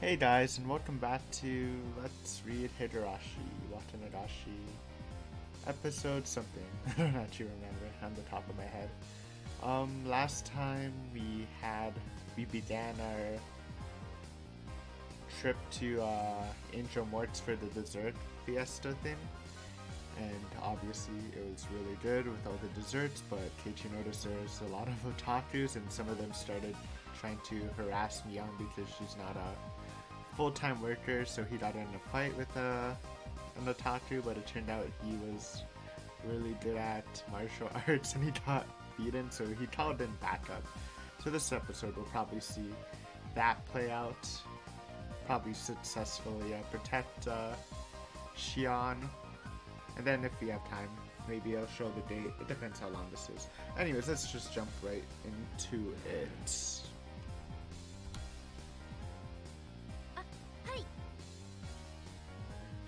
Hey guys, and welcome back to Let's Read Higurashi, Watanagashi, episode something. I don't actually remember on the top of my head. Last time we began our trip to Angel Mort's for the dessert fiesta thing, and obviously it was really good with all the desserts, but Keiichi noticed there's a lot of otakus, and some of them started trying to harass Mion because she's not a full-time worker, so he got in a fight with an otaku, but it turned out he was really good at martial arts and he got beaten, so he called in backup. So this episode we'll probably see that play out, probably successfully protect Shion, and then if we have time, maybe I'll show the date. It depends how long this is. Anyways, let's just jump right into it.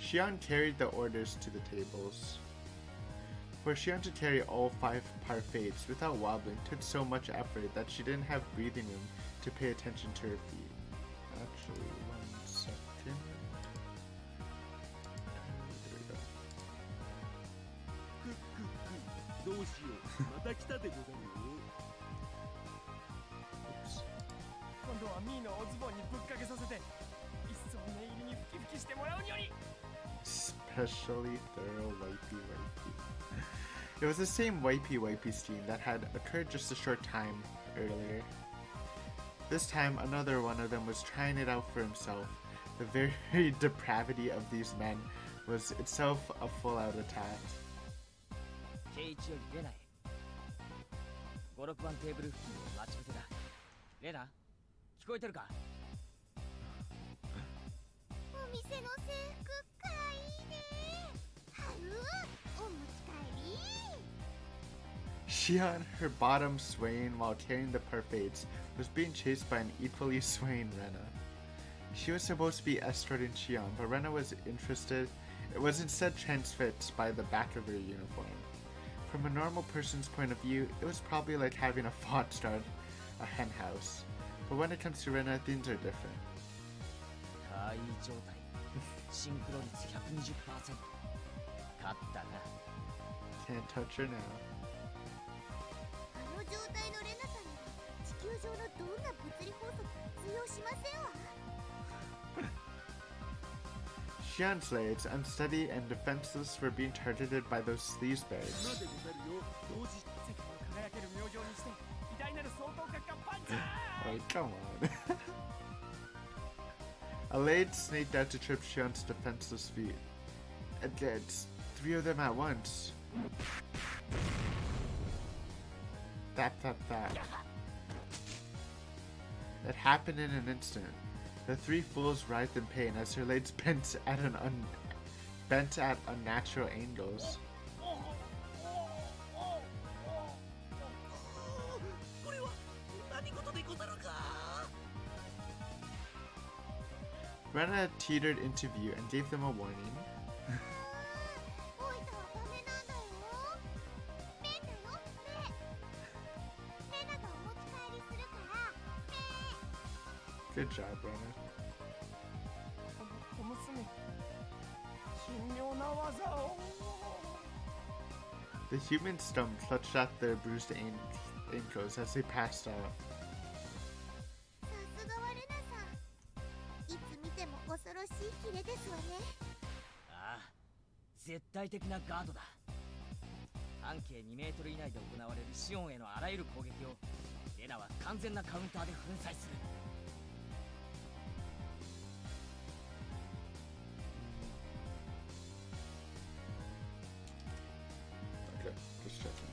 Shion carried the orders to the tables. For Shion to carry all 5 parfaits without wobbling took so much effort that she didn't have breathing room to pay attention to her feet. Actually, 1 second. There we go. Oops. Especially thorough wipey wipey. It was the same wipey wipey scheme that had occurred just a short time earlier. This time, another one of them was trying it out for himself. The very depravity of these men was itself a full-out attack. Shion, her bottom swaying while carrying the parfaits, was being chased by an equally swaying Rena. She was supposed to be escorting Shion, but Rena was instead transfixed by the back of her uniform. From a normal person's point of view, it was probably like having a fawn start a hen house. But when it comes to Rena, things are different. Can't touch her now. Shion's legs, unsteady and defenseless, were being targeted by those sleaze bags. Oh, come on. A lade snaked out to trip Shion's defenseless feet. And it's 3 of them at once. That. It happened in an instant. The 3 fools writhed in pain as their legs bent at unnatural angles. Rena teetered into view and gave them a warning. Good job, Rena. The human stump clutched at their bruised ankles as they passed out. Okay, just checking.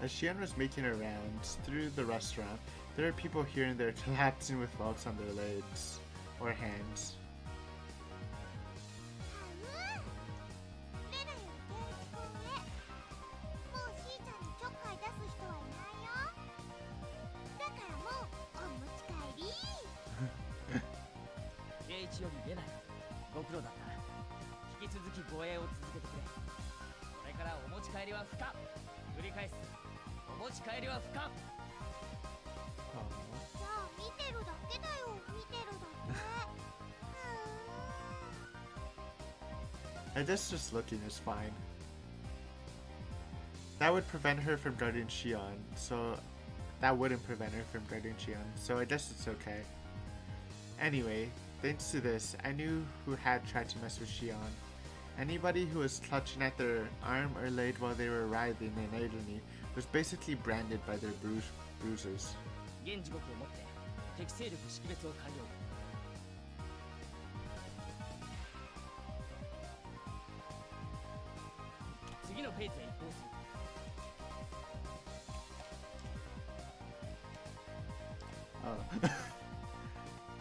As Shion was making her rounds through the restaurant, there were people here and there collapsing with welts on their legs or hands. Aww. じゃあ見てるだけだよ、見てるだけ。I guess just looking is fine. That would prevent her from guarding Shion, so that wouldn't prevent her from guarding Shion, so I guess it's okay. Anyway, thanks to this, I knew who had tried to mess with Shion. Anybody who was clutching at their arm or leg while they were writhing in agony was basically branded by their bruises. 現時刻をもって敵勢力識別を完了。次のフェーズへ移行する。Oh.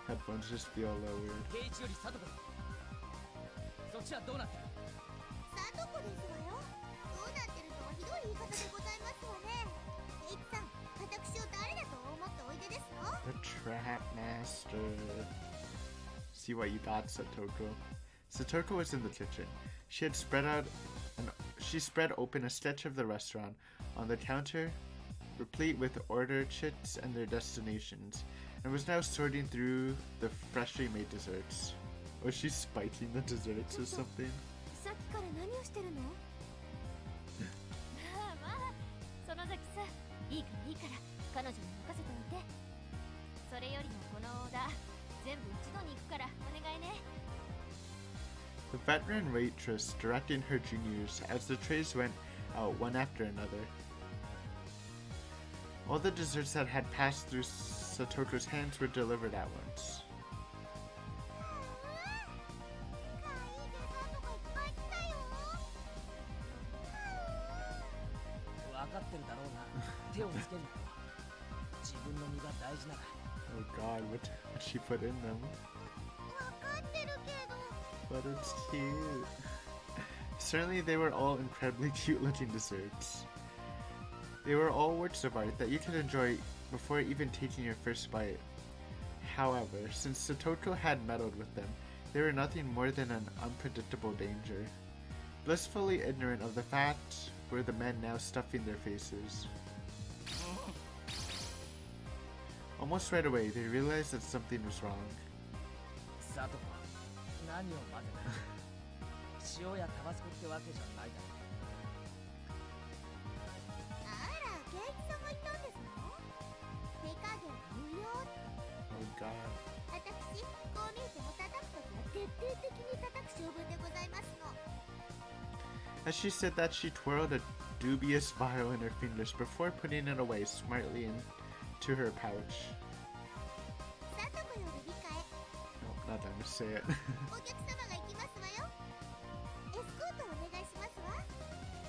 Headphones just feel a little weird. 圭一より佐藤だ。そっちはどうなってる？さとこですわよ。どうなってるとはひどい言い方でございますわね。ケイチさん、私を誰だと思っておいでですの？ The Trap Master. See what you got, Satoko. Satoko was in the kitchen. She had spread open a sketch of the restaurant on the counter, replete with order chits and their destinations, and was now sorting through the freshly made desserts. Was she spiking the desserts or something? さっきから何をしてるの？まあまあ、その崎さ、いいからいいから彼女に任せておいて。それよりもこのオーダー全部一度に行くからお願いね。 The veteran waitress directing her juniors as the trays went out one after another. All the desserts that had passed through Satoko's hands were delivered at once. かわいいデザートがいっぱい来たよ。分かってるだろうな。手をつけるな。自分の身が大事なら。Oh god, what she put in them? わかってるけど。 But it's cute. Certainly they were all incredibly cute looking desserts. They were all works of art that you could enjoy before even taking your first bite. However, since Satoko had meddled with them, they were nothing more than an unpredictable danger. Blissfully ignorant of the fact were the men now stuffing their faces. Almost right away, they realized that something was wrong. 佐藤、何を混ぜた？塩やタバスコってわけじゃないだろ。あら、ケイチさんが言ったんですの？手加減無用って。 Oh god. 私、こう見えても叩くときは徹底的に叩く性分でございますの。 As she said that, she twirled a dubious vial in her fingers before putting it away smartly into her pouch. さとこより理解。 Nope, not time to say it. お客様が行きますわよ。エスコートお願いしますわ。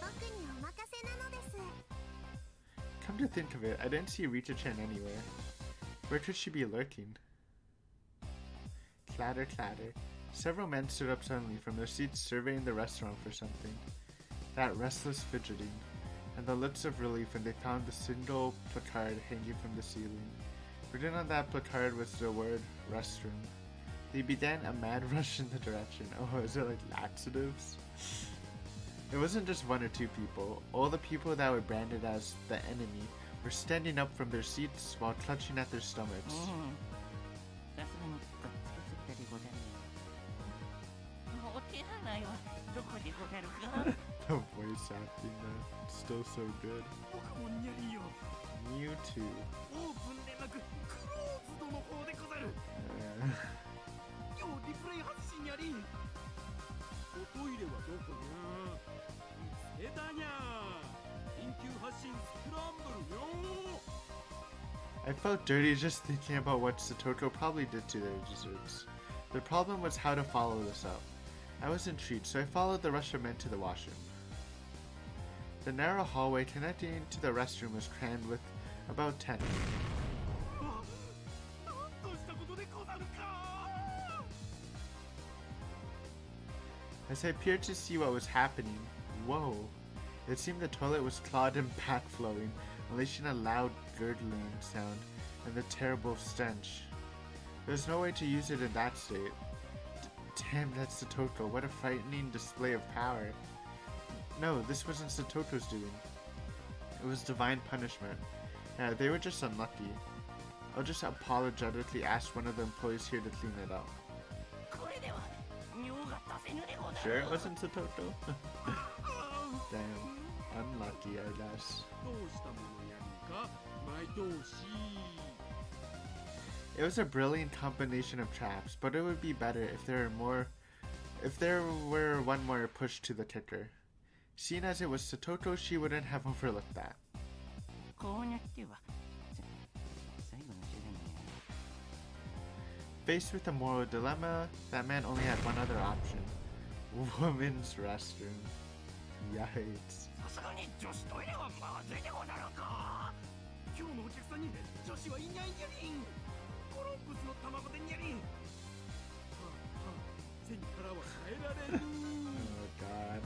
僕にお任せなのです。 Come to think of it, I didn't see Rita-chan anywhere. Where could she be lurking? Clatter, clatter. Several men stood up suddenly from their seats, surveying the restaurant for something. That restless fidgeting, and the looks of relief when they found the single placard hanging from the ceiling. Written on that placard was the word restroom. They began a mad rush in the direction. Oh, is it like laxatives? It wasn't just one or two people. All the people that were branded as the enemy were standing up from their seats while clutching at their stomachs. The voice acting though, still so good. You too. I felt dirty just thinking about what Satoko probably did to their desserts. The problem was how to follow this up. I was intrigued, so I followed the rush of men to the washroom. The narrow hallway connecting to the restroom was crammed with about 10. As I peered to see what was happening, whoa! It seemed the toilet was clogged and backflowing, unleashing a loud gurgling sound and the terrible stench. There was no way to use it in that state. Damn, that's Satoko, what a frightening display of power. No, this wasn't Satoko's doing. It was divine punishment. Yeah, they were just unlucky. I'll just apologetically ask one of the employees here to clean it up. Sure it wasn't Satoto? Damn. Unlucky, I guess. It was a brilliant combination of traps, but it would be better if there were one more push to the ticker. Seeing as it was Satoto, she wouldn't have overlooked that. Faced with a moral dilemma, that man only had one other option. Women's restroom. Yikes. Oh god.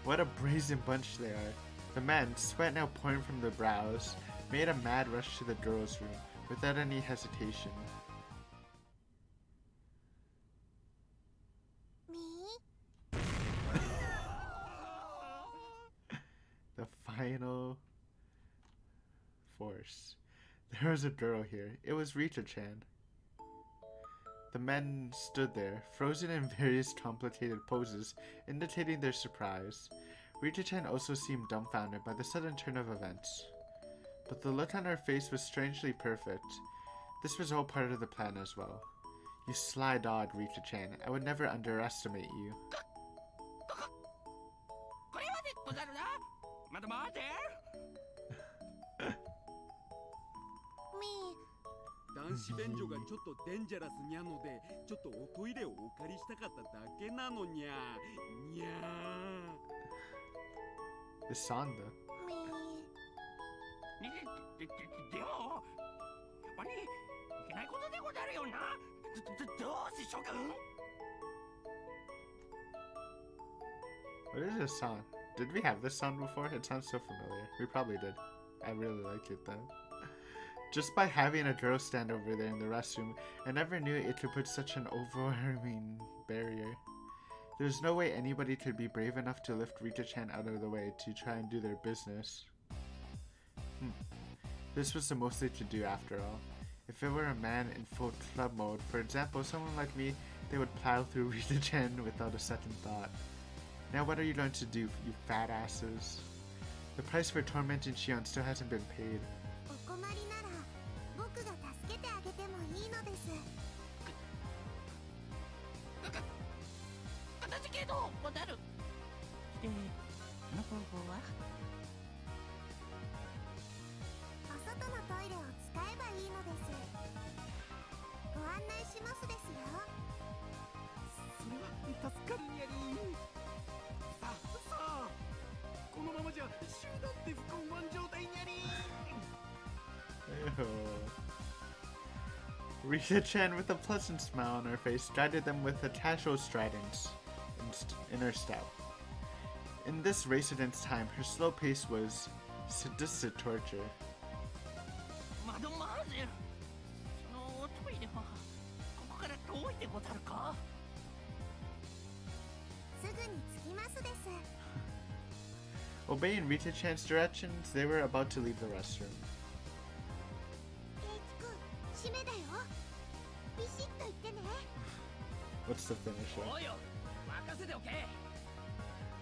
What a brazen bunch they are. The man, sweat now pouring from their brows, made a mad rush to the girls' room without any hesitation. The final force. There was a girl here. It was Rita-chan. The men stood there, frozen in various complicated poses, indicating their surprise. Rita-chan also seemed dumbfounded by the sudden turn of events. But the look on her face was strangely perfect. This was all part of the plan as well. You sly dog, Rita-chan. I would never underestimate you. 男子便所がちょっとデンジャラスにゃので、ちょっとおトイレをお借りしたかっただけなのにゃ。にゃー。 The song though. でも、やっぱりいけないことでござるよな。どうし諸君。 What is this song? Did we have this song before? It sounds so familiar. We probably did. I really like it though. Just by having a girl stand over there in the restroom, I never knew it could put such an overwhelming barrier. There's no way anybody could be brave enough to lift Rita-chan out of the way to try and do their business. This was the most they could do after all. If it were a man in full club mode, for example, someone like me, they would plow through Rita-chan without a second thought. Now what are you going to do, you fat asses? The price for tormenting Shion still hasn't been paid. Rita-chan, with a pleasant smile on her face, guided them with a casual stridence in her step. In this race against time, her slow pace was sadistic torture. Obeying Rita-chan's directions, they were about to leave the restroom. What's the finisher?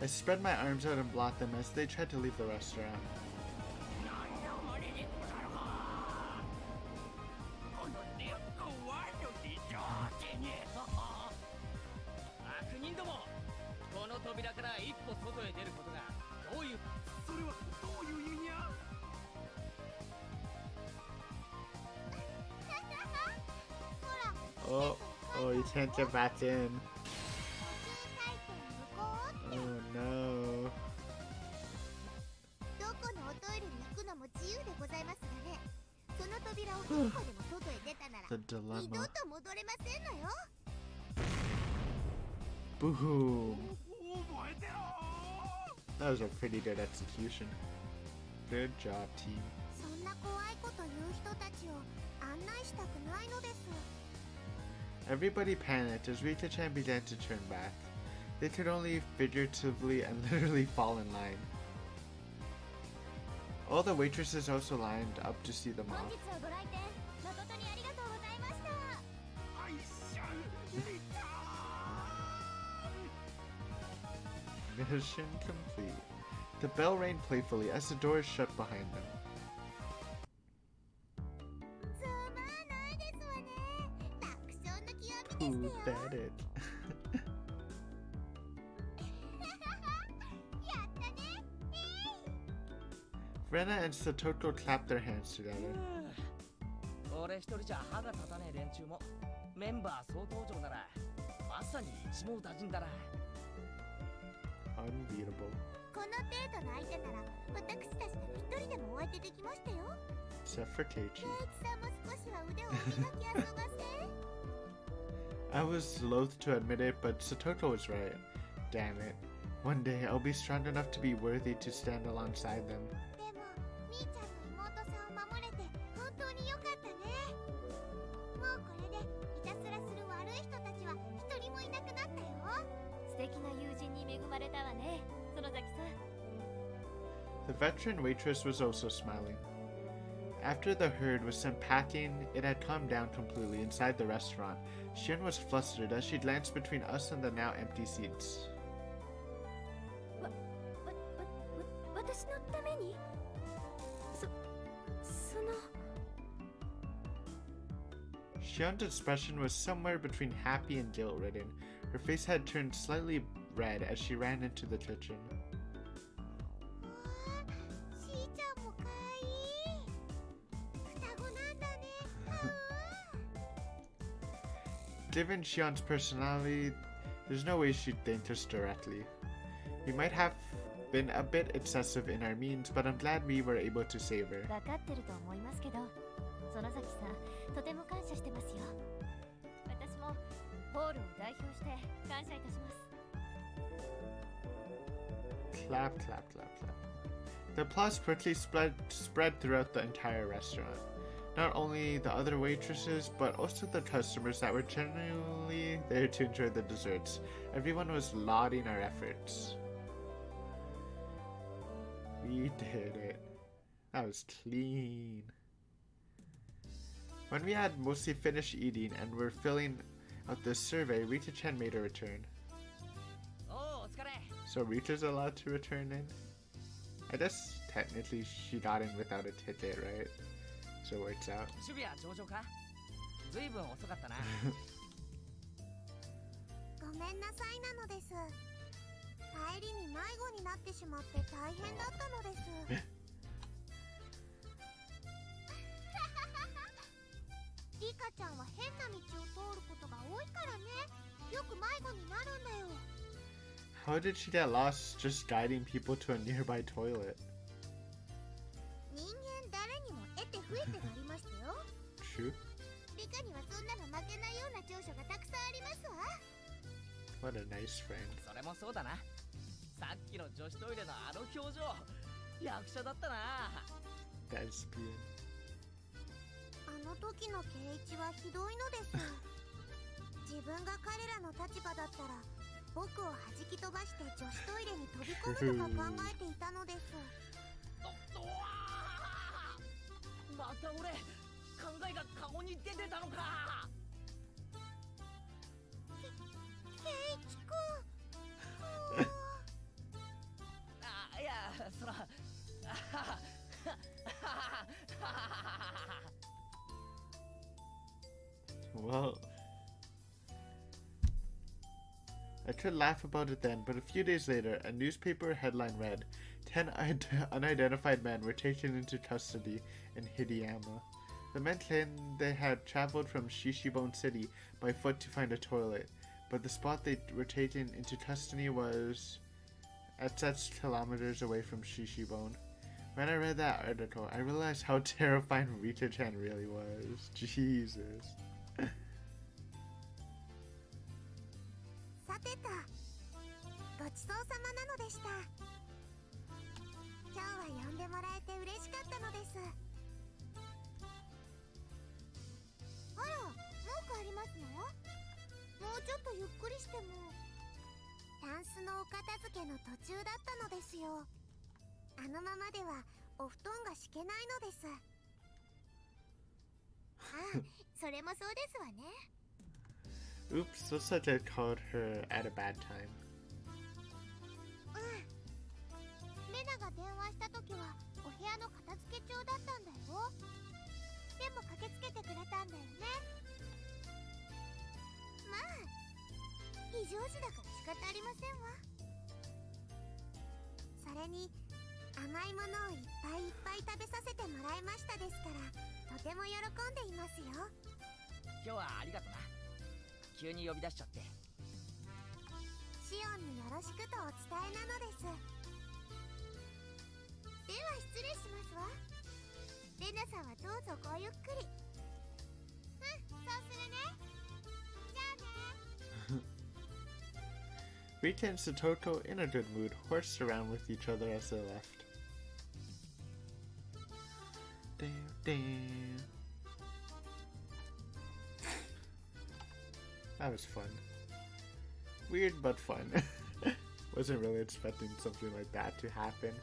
I spread my arms out and blocked them as they tried to leave the restaurant. Oh, you can't get back in. Oh no. The dilemma. Boom. That was a pretty good execution. Good job, team. Everybody panicked as Rita-chan began to turn back. They could only figuratively and literally fall in line. All the waitresses also lined up to see them 本 off. 日はご来店誠にありがとうございました。アイシャンリターン Mission complete. The bell rang playfully as the doors shut behind them. つまらないですわね。爆笑の極み Who でしたよ。 said it? やったね。 Rena and Satoko clapped their hands together. 俺一人じゃ歯が立たねえ連中もメンバー総登場ならまさに一網打尽だな。 Unbeatable. この程度の相手なら私たちなら一人でもお相手できましたよ。 Except for Keiichi. 圭一さんも少しは腕を磨き遊ばせ。 I was loath to admit it, but Satoko was right. Damn it. One day I'll be strong enough to be worthy to stand alongside them. でもみーちゃんの妹さんを守れて本当に良かったね。もうこれでいたずらする悪い人たちは一人もいなくなったよ。素敵な友人に恵まれたわね、園崎さん。 The veteran waitress was also smiling. After the herd was sent packing, it had calmed down completely inside the restaurant. Shion was flustered as she glanced between us and the now empty seats. 私のためにその Shion's expression was somewhere between happy and guilt-ridden. Her face had turned slightly red as she ran into the kitchen. しーちゃんもかわいい。双子なんだね。Given Shion's personality, there's no way she'd thank us directly. We might have been a bit excessive in our means, but I'm glad we were able to save her. 分かってると思いますけど、園崎さんとても感謝してますよ。私もホールを代表して感謝いたします。 Clap, clap, clap, clap. The applause quickly spread throughout the entire restaurant. Not only the other waitresses, but also the customers that were genuinely there to enjoy the desserts. Everyone was lauding our efforts. We did it. That was clean. When we had mostly finished eating and were filling out the survey, Rita-chan made a return. おうお疲れ。 So Rita's allowed to return in? I guess technically she got in without a ticket, right? So it works out. 守備は上々か。ずいぶん遅かったな。ごめんなさいなのです。帰りに迷子になってしまって大変だったのです。リカちゃんは変な道を通ることが多いからね。よく迷子になるんだよ。 How did she get lost just guiding people to a nearby toilet? 人間誰にも得て増えてがありましたよ。 True? リカにはそんなの負けないような長所がたくさんありますわ。 What a nice friend. それもそうだな。さっきの女子トイレのあの表情、役者だったな。 Thespian. あの時の圭一はひどいのです。自分が彼らの立場だったら僕を弾き飛ばして女子トイレに飛び込むとか考えていたのです。また俺、考えが顔に出てたのか。圭一くん。あ、いや、そら。Well, I could laugh about it then, but a few days later, a newspaper headline read, 10 unidentified men were taken into custody in Hideyama. The men claimed they had traveled from Shishibone City by foot to find a toilet, but the spot they were taken into custody was at such kilometers away from Shishibone. When I read that article, I realized how terrifying Rita-chan really was. Jesus. さてと、ごちそうさまなのでした。今日は呼んでもらえて嬉しかったのです。あら、もう帰りますの？もうちょっとゆっくりしても。タンスのお片付けの途中だったのですよ。あのままではお布団が敷けないのです。ああ、それもそうですわね。 Oops, looks like I called her at a bad time. うん。レナが電話した時はお部屋の片付け中だったんだよ。でも駆けつけてくれたんだよね。まあ非常時だから仕方ありませんわ。それに甘いものをいっぱいいっぱい食べさせてもらいましたですから、とても喜んでいますよ。今日はありがとな。急に呼び出しちゃって。シオンによろしくとお伝えなのです。では失礼しますわ。レナさんはどうぞごゆっくり。うん、そうするね。じゃあね。Rita and Satoko, in a good mood, horsed around with each other as they left. Damn, damn. That was fun. Weird but fun. Wasn't really expecting something like that to happen,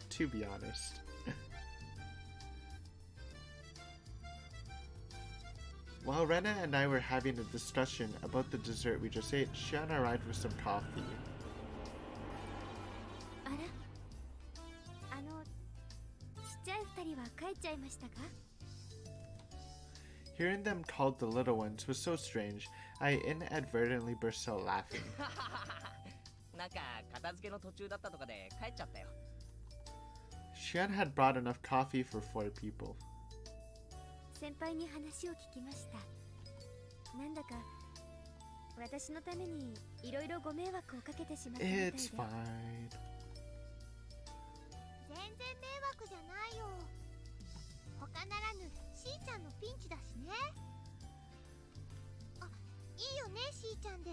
to be honest. While Rena and I were having a discussion about the dessert we just ate, Shion arrived with some coffee. あら、ちっちゃい二人は帰っちゃいましたか？ Hearing them called the little ones was so strange, I inadvertently burst out laughing. なんか片付けの途中だったとかで帰っちゃったよ。Shion had brought enough coffee for 4 people. 先輩に話を聞きました。なんだか私のためにいろいろご迷惑をかけてしまったみたいで。 It's fine. 全然迷惑じゃないよ。他ならぬしーちゃんのピンチだしね。あ、いいよねしーちゃんで。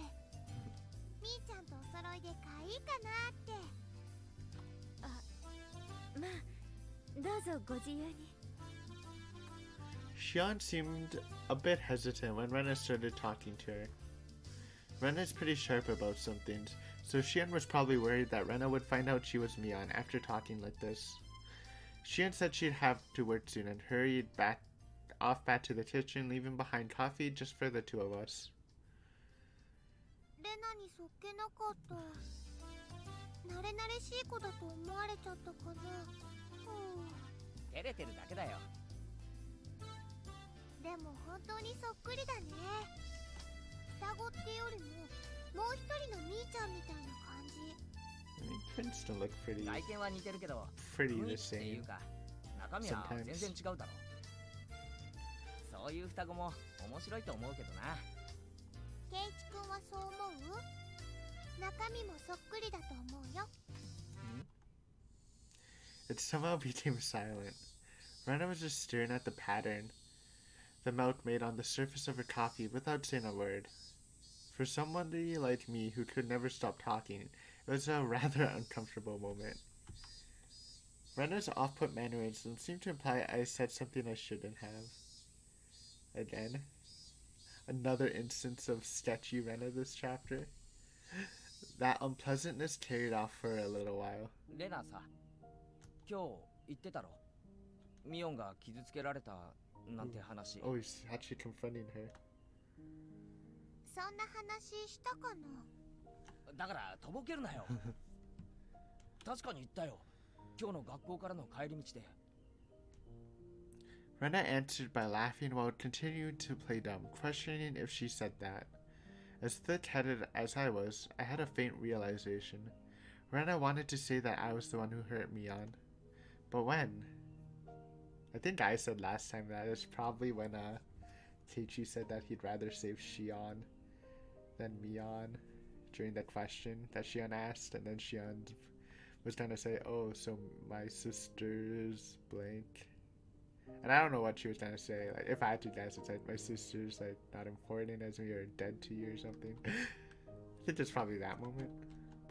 みーちゃんとお揃いで可愛いかなって。あ、まあどうぞご自由に。 Shion seemed a bit hesitant when Rena started talking to her. Rena's pretty sharp about some things, so Shion was probably worried that Rena would find out she was Mion after talking like this. Shion said she'd have to work soon and hurried off back to the kitchen, leaving behind coffee just for the two of us. レナにそっけなかった。慣れ慣れしい子だと思われちゃったかな。照れてるだけだよ。でも本当にそっくりだね。双子ってよりももう一人のみーちゃんみたいな感じ。I mean, twins still look pretty 外見は似てるけど、 pretty 雰 the 囲気っていう same. か中身は全然違うだろ。そういう双子も面白いと思うけどな。ケイチ君はそう思う？中身もそっくりだと思うよ。It somehow became silent. Rena was just staring at the pattern the milk made on the surface of her coffee without saying a word. For somebody like me who could never stop talking, it was a rather uncomfortable moment. Rena's off-put mannerism seemed to imply I said something I shouldn't have. Again, another instance of sketchy Rena this chapter. That unpleasantness carried off for a little while. レナさ、今日言ってたろ。ミオンが傷つけられたなんて話。Oh, he's actually confronting her. そんな話したかな。だからとぼけるなよ。確かに言ったよ。今日の学校からの帰り道で。Rena answered by laughing while continuing to play dumb, questioning if she said that. As thick-headed as I was, I had a faint realization. Rena wanted to say that I was the one who hurt Mion. But when? I think I said last time that is probably when Keiichi said that he'd rather save Shion than Mion during the question that Shion asked, and then Shion was trying to say, oh, so my sister's blank. And I don't know what she was trying to say. Like, if I had to guess, it's like my sister's like not important as me or dead to you or something. I think it's probably that moment.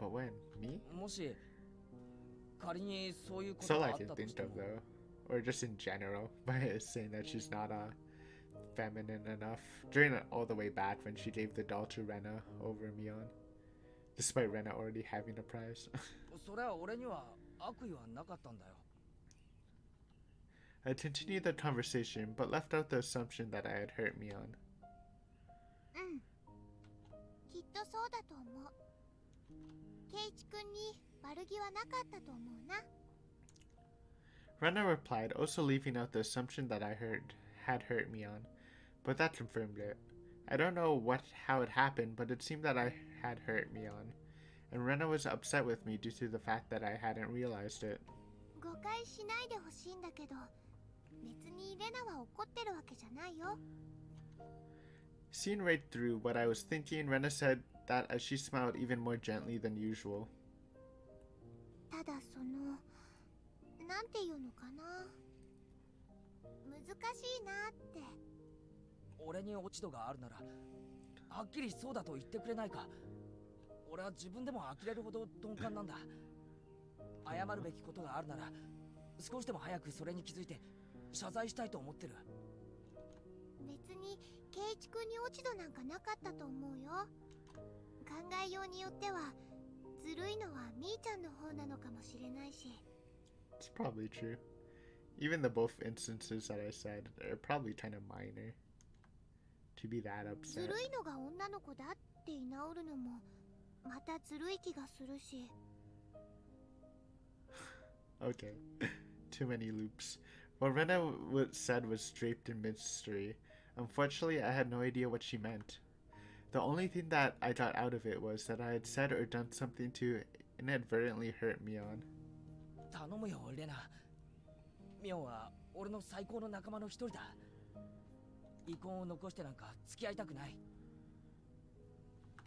But when? Me? もし仮にそういうこ So とがあ like っ I たと think して of も。 though, or just in general, by saying that she's not feminine enough during all the way back when she gave the doll to Rena over Mion, despite Rena already having a prize. それは俺には悪意はなかったんだよ。I continued the conversation, but left out the assumption that I had hurt Mion. うん、きっとそうだと思う。ケイチ君に悪気はなかったと思うな。Rena replied, also leaving out the assumption that I had hurt Mion, but that confirmed it. I don't know how it happened, but it seemed that I had hurt Mion, and Rena was upset with me due to the fact that I hadn't realized it. 誤解しないでほしいんだけど、別にレナは怒ってるわけじゃないよ。Seeing right through what I was thinking, Rena said that as she smiled even more gently than usual. ただなんていうのかな、難しいなって。俺に落ち度があるならはっきりそうだと言ってくれないか。俺は自分でも呆れるほど鈍感なんだ。謝るべきことがあるなら少しでも早くそれに気づいて謝罪したいと思ってる。別にケイチ君に落ち度なんかなかったと思うよ。考えようによってはずるいのはみーちゃんの方なのかもしれないし。It's probably true. Even the both instances that I said are probably kind of minor to be that ず upset. るいのが女の子だって居直るのもまたずるい気がするし。Okay, too many loops. What Rena said was draped in mystery. Unfortunately, I had no idea what she meant. The only thing that I got out of it was that I had said or done something to inadvertently hurt Mion. 頼むよレナ。ミオンは俺の最高の仲間の一人だ。遺恨を残してなんか付き合いたくない。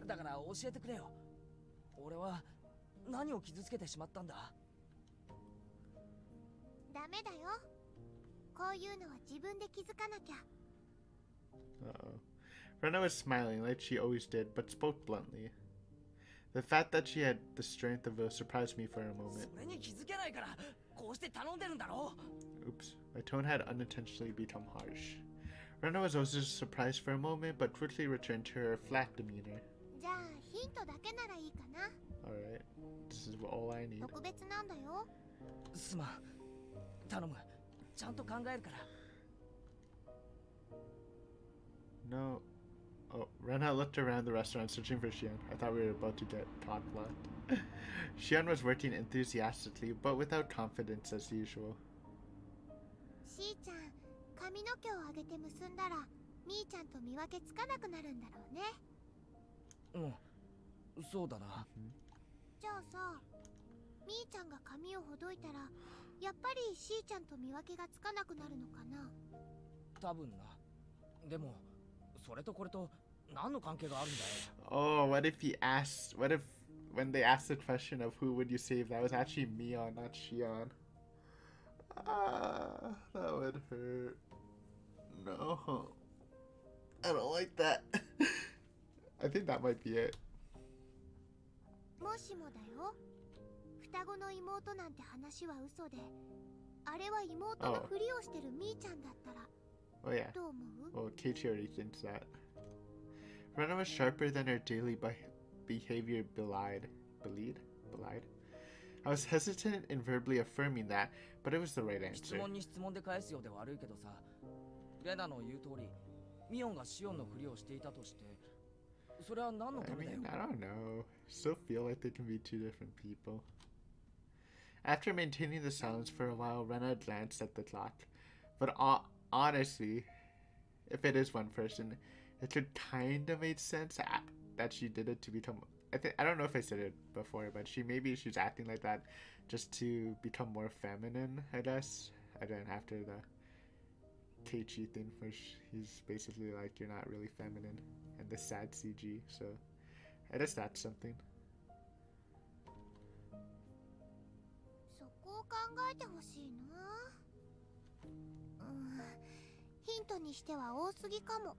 だから教えてくれよ。俺は何を傷つけてしまったんだ。ダメだよ。こういうのは自分で気づかなきゃ。Uh-oh. Rena was smiling like she always did, but spoke bluntly. The fact that she had the strength of will surprised me for a moment. それに気づけないからこうして頼んでるんだろ。 Oops, my tone had unintentionally become harsh. Rena was also surprised for a moment, but quickly returned to her flat demeanor. じゃあヒントだけならいいかな。 Alright, this is all I need. 特別なんだよ。すまん。頼む。ちゃんと考えるから。No. Oh, Rena looked around the restaurant searching for Xian. I thought we were about to get cock-blocked. Xian was working enthusiastically, but without confidence as usual. しーちゃん、髪の毛を上げて結んだらみーちゃんと見分けつかなくなるんだろうね。うん、そうだな。じゃあさ、みーちゃんが髪をほどいたらやっぱりしーちゃんと見分けがつかなくなるのかな。多分な。でもそれとこれと何の関係があるんだよ。 Oh, what if when they asked the question of who would you save, that was actually Mion, not Xion. Ah, that would hurt. No. I don't like that. I think that might be it. もしもだよ、双子の妹なんて話は嘘で、あれは妹のふりをしてるみーちゃんだったら Oh yeah. どう思う？ Well, Keiichi already thinks that. Rena was sharper than her daily behavior belied. I was hesitant in verbally affirming that, but it was the right 質 answer. 問に質問で返すようで悪いけどさ、レナの言う通りミオンがシオンのふりをしていたとしてそれは何の I ためだよ。 mean, I don't know. Still feel like they can be two different people. After maintaining the silence for a while, Rena glanced at the clock. But honestly, if it is one person, it could kind of make sense that she did it to become. I don't know if I said it before, but she's acting like that just to become more feminine, I guess. And then after the Keiichi thing, which he's basically like, you're not really feminine, and the sad CG, so I guess that's something. そこを考えてほしいな。ヒントにしては多すぎかも。は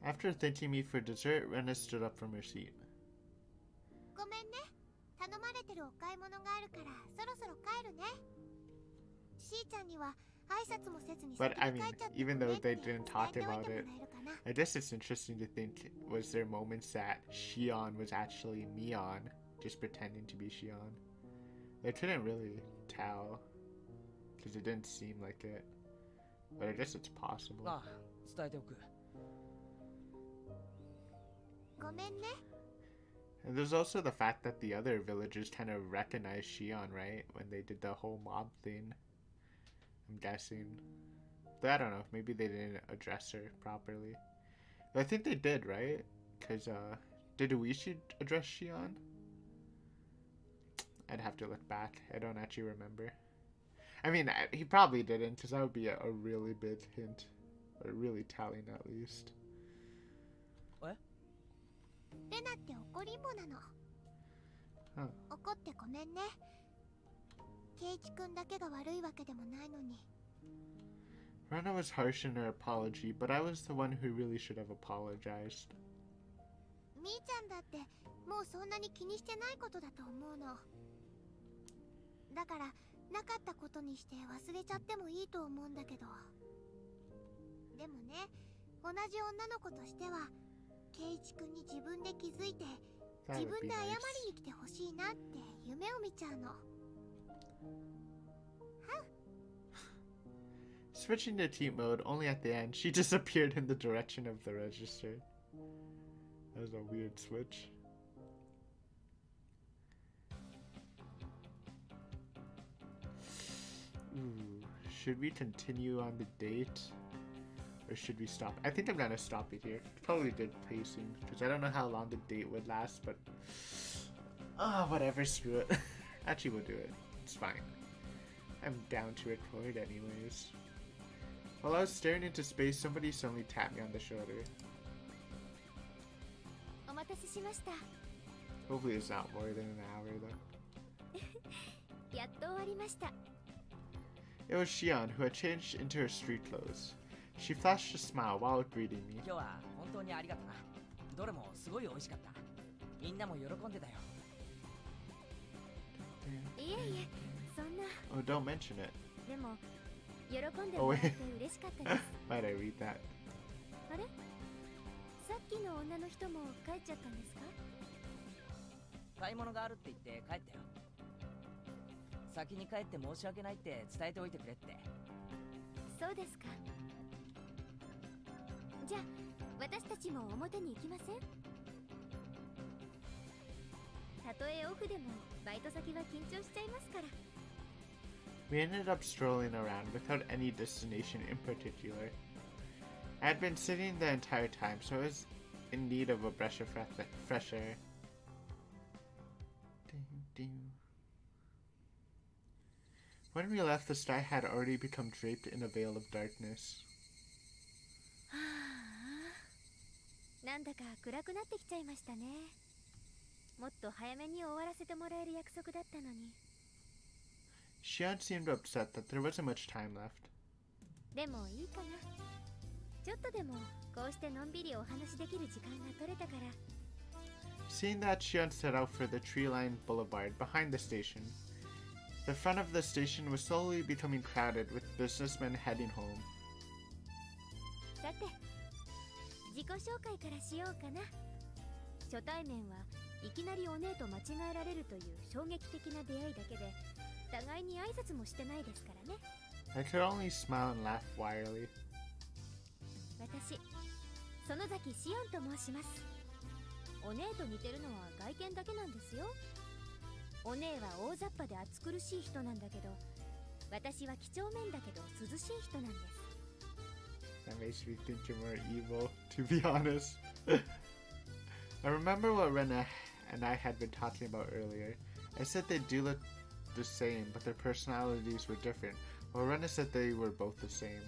あ After thanking me for dessert, Rena stood up from her seat. ごめんね。頼まれてるお買い物があるからそろそろ帰るね。しーちゃんには挨拶もせずに But 先 I に mean, 帰っちゃって even ごめん though って they 伝 didn't え talk ておいても about らえ it, るかな。 I guess it's interesting to think, was there moments that Xion was actually Mion, just pretending to be Xion? They couldn't really tell. because it didn't seem like it. But I guess it's possible. ああ、伝えておく。ごめんね。 And there's also the fact that the other villagers kind of recognized Shion, right? When they did the whole mob thing. I'm guessing. But I don't know. Maybe they didn't address her properly. But I think they did, right? Because, did Uishi address Shion? I'd have to look back. I don't actually remember. I mean, he probably didn't, because that would be a really big hint. Or really telling, at least. レナって怒りんぼなの。怒ってごめんね。ケイチ君だけが悪いわけでもないのに。Rana was harsh in her apology, but I was the one who really should have apologized. みーちゃんだってもうそんなに気にしてないことだと思うの。だからなかったことにして忘れちゃってもいいと思うんだけど。でもね、同じ女の子としてはケイチ君に自分で気づいて自分で謝りに来てほしいなって夢を見ちゃうの。Switching to team mode, only at the end, she disappeared in the direction of the register. That was a weird switch. Ooh, should we continue on the date? Or should we stop? I think I'm gonna stop it here. Probably good pacing, because I don't know how long the date would last, but... whatever, screw it. Actually, we'll do it. It's fine. I'm down to record anyways. While I was staring into space, somebody suddenly tapped me on the shoulder. お待たせしました。 Hopefully it's not more than an hour though. やっと終わりました。 It was Shion, who had changed into her street clothes. She flashed a smile while greeting me. 今日は本当にありがとな。どれもすごい美味しかった。みんなも喜んでたよ。いえいえ、そんな。 Oh, don't mention it. でも喜んでもらって嬉しかったです。 Why'd I read that? あれ？さっきの女の人も帰っちゃったんですか？買い物があるって言って帰ったよ。先に帰って申し訳ないって伝えておいてくれって。そうですか。じゃあ私たちも表に行きません？たとえオフでもバイト先は緊張しちゃいますから。 We ended up strolling around without any destination in particular. I had been sitting the entire time, so I was in need of a breath of fresh air. When we left, the sky had already become draped in a veil of darkness. なんだか暗くなってきちゃいましたね。もっと早めに終わらせてもらえる約束だったのに。 Shion seemed upset that there wasn't much time left. でもいいかな。ちょっとでもこうしてのんびりお話できる時間が取れたから。 Seeing that, Shion set out for the tree-lined boulevard behind the station. The front of the station was slowly becoming crowded with businessmen heading home. さて、自己紹介からしようかな。初対面はいきなりお姉と間違えられるという衝撃的な出会いだけで、互いに挨拶もしてないですからね。 I could only smile and laugh wryly. 私、園崎しおんと申します。お姉と似てるのは外見だけなんですよ。お姉は大雑把で暑苦しい人なんだけど、私は几帳面だけど涼しい人なんです。 That makes me think you're more evil, to be honest. I remember what Rena and I had been talking about earlier. I said they do look the same, but their personalities were different, while Rena said they were both the same.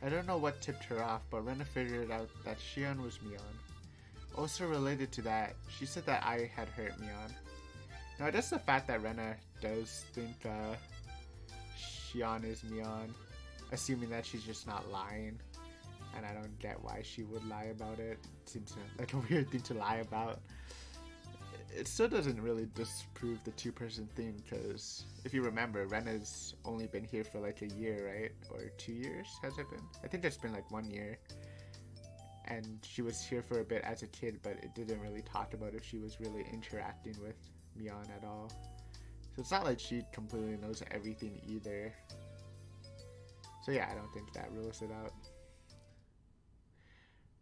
I don't know what tipped her off, but Rena figured out that Shion was Mion. Also related to that, she said that I had hurt Mion. Now, just the fact that Rena does think Shion is Mion, assuming that she's just not lying, and I don't get why she would lie about it. It seems like a weird thing to lie about. It still doesn't really disprove the two-person thing, because if you remember, Rena's only been here for like a year, right? Or 2 years, has it been? I think it's been like 1 year. And she was here for a bit as a kid, but it didn't really talk about if she was really interacting with Mion at all. So it's not like she completely knows everything either. So yeah, I don't think that rules it out.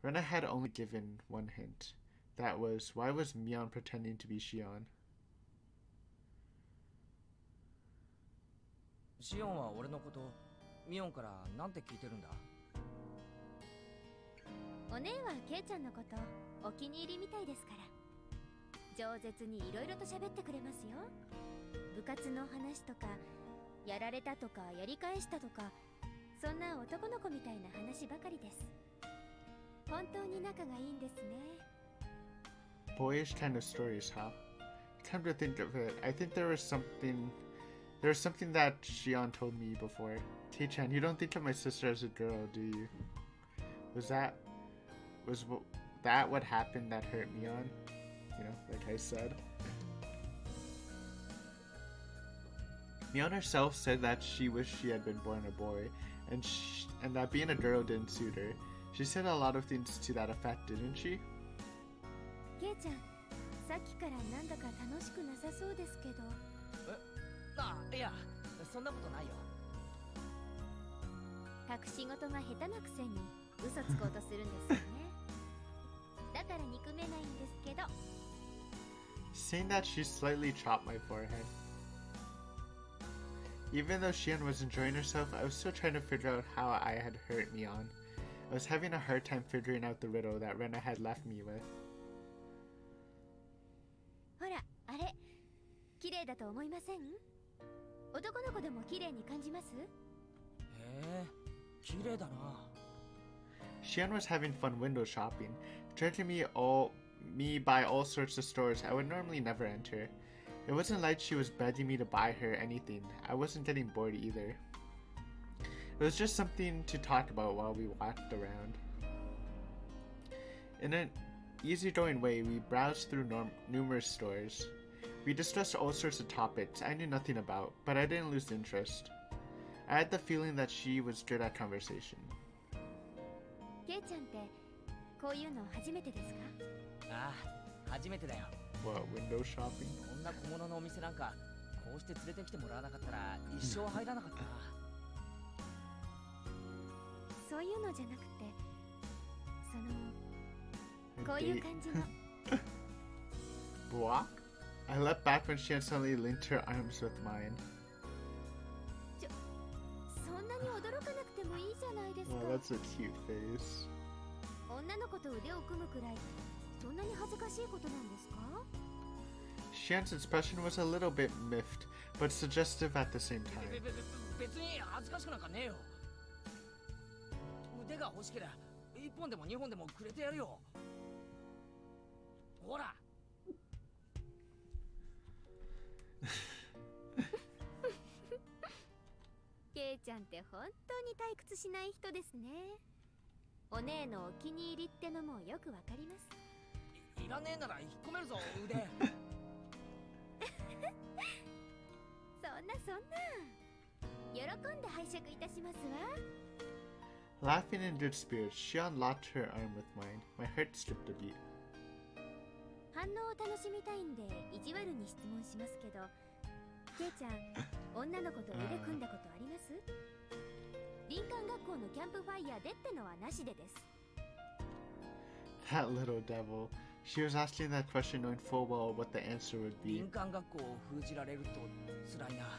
Rena had only given one hint. That was, why was Mion pretending to be Shion? シオンは俺のことミオンからなんて聞いてるんだ？お姉はケイちゃんのことお気に入りみたいですから、饒舌にいろいろと喋ってくれますよ。部活の話とか、やられたとかやり返したとか、そんな男の子みたいな話ばかりです。本当に仲がいいんですね。Boyish kind of stories, huh? Time to think of it. I think there was something that Shion told me before. Kei-chan, you don't think of my sister as a girl, do you? Was that what happened that hurt Mion? You know, like I said. Mion herself said that she wished she had been born a boy, and that being a girl didn't suit her. She said a lot of things to that effect, didn't she? ケイちゃん、さっきからなんだか楽しくなさそうですけど。いや、そんなことないよ。隠し事が下手なくせに嘘つこうとするんですよね。だから憎めないんですけど。Saying that, she slightly chopped my forehead. Even though Shion was enjoying herself, I was still trying to figure out how I had hurt Mion. I was having a hard time figuring out the riddle that Rena had left me with. ほら、あれ、綺麗だと思いません？男の子でも綺麗に感じます？へえ、綺麗だな。Shion was having fun window shopping, dragging me by all sorts of stores I would normally never enter. It wasn't like she was begging me to buy her anything. I wasn't getting bored either. It was just something to talk about while we walked around. In an easygoing way, we browsed through numerous stores. We discussed all sorts of topics I knew nothing about, but I didn't lose interest. I had the feeling that she was good at conversation. ケイちゃんってこういうの初めてですか？ああ、初めてだよ。What, window shopping? こんな小物のお店なんかこうして連れてきてもらわなかったら一生入らなかったな。そういうのじゃなくて、こういう感じの。What? I leapt back when she had suddenly linked her arms with mine. そんなに驚かなくてもいいじゃないですか。Oh, that's a cute face. 女の子と腕を組むくらいそんなに恥ずかしいことなんですか？ Shian's expression was a little bit miffed, but suggestive at the same time. 別に恥ずかしくなんかねえよ。腕が欲しけりゃ1本でも2本でもくれてやるよ。ほら。ケイちゃんって本当に退屈しない人ですね。お姉のお気に入りってのもよくわかります。いらねえなら引っ込めるぞ腕。そんな喜んで拝借いたしますわ。Laughing in good spirits, Shion locked her arm with mine. My heart skipped a beat. 反応を楽しみたいんで意地悪に質問しますけど、ケイちゃん、女の子と腕組んだことあります？林間学校のキャンプファイヤーでってのはなしでです。That little devil. She was asking that question knowing full well what the answer would be. 林間学校を封じられると辛いな。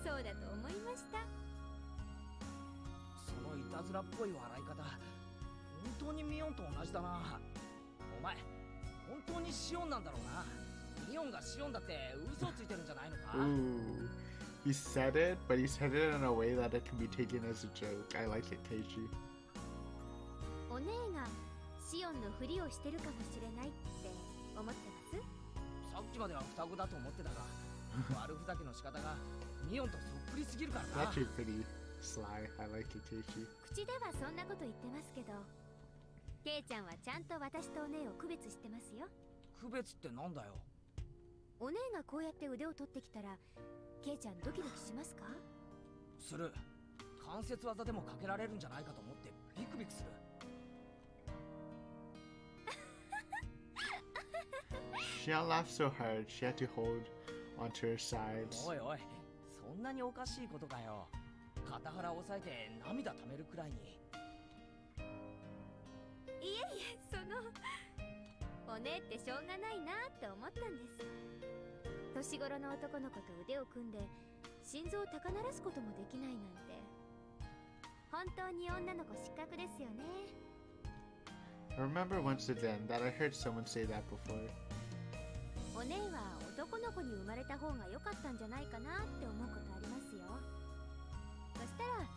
そうだと思いました。そのいたずらっぽい笑い方、本当にミオンと同じだな。お前、本当にシオンなんだろうな。ミオンがシオンだって嘘をついてるんじゃないのか？ Ooh. He said it, but he said it in a way that it can be taken as a joke. I like it, Keiichi. お姉がシオンのふりをしてるかもしれないって思ってます？さっきまでは双子だと思ってたが、悪ふざけの仕方がミオンとそっくりすぎるから It's な。actually pretty sly. I like it, Keiichi. 口ではそんなこと言ってますけど、ケイちゃんはちゃんと私とお姉を区別してますよ。区別ってなんだよ。お姉がこうやって腕を取ってきたら、ケイちゃんドキドキしますか？する。関節技でもかけられるんじゃないかと思ってビクビクする。Shion laughed so hard she had to hold onto her sides. おいおい、そんなにおかしいことかよ。肩腹を押さえて涙溜めるくらいに。いえいえ、お姉ってしょうがないなって思ったんです。年頃の男の子と腕を組んで心臓を高鳴らすこともできないなんて、本当に女の子失格ですよね。 I remember once again that I heard someone say that before. お姉は男の子に生まれた方が良かったんじゃないかなって思うことありますよ。そしたら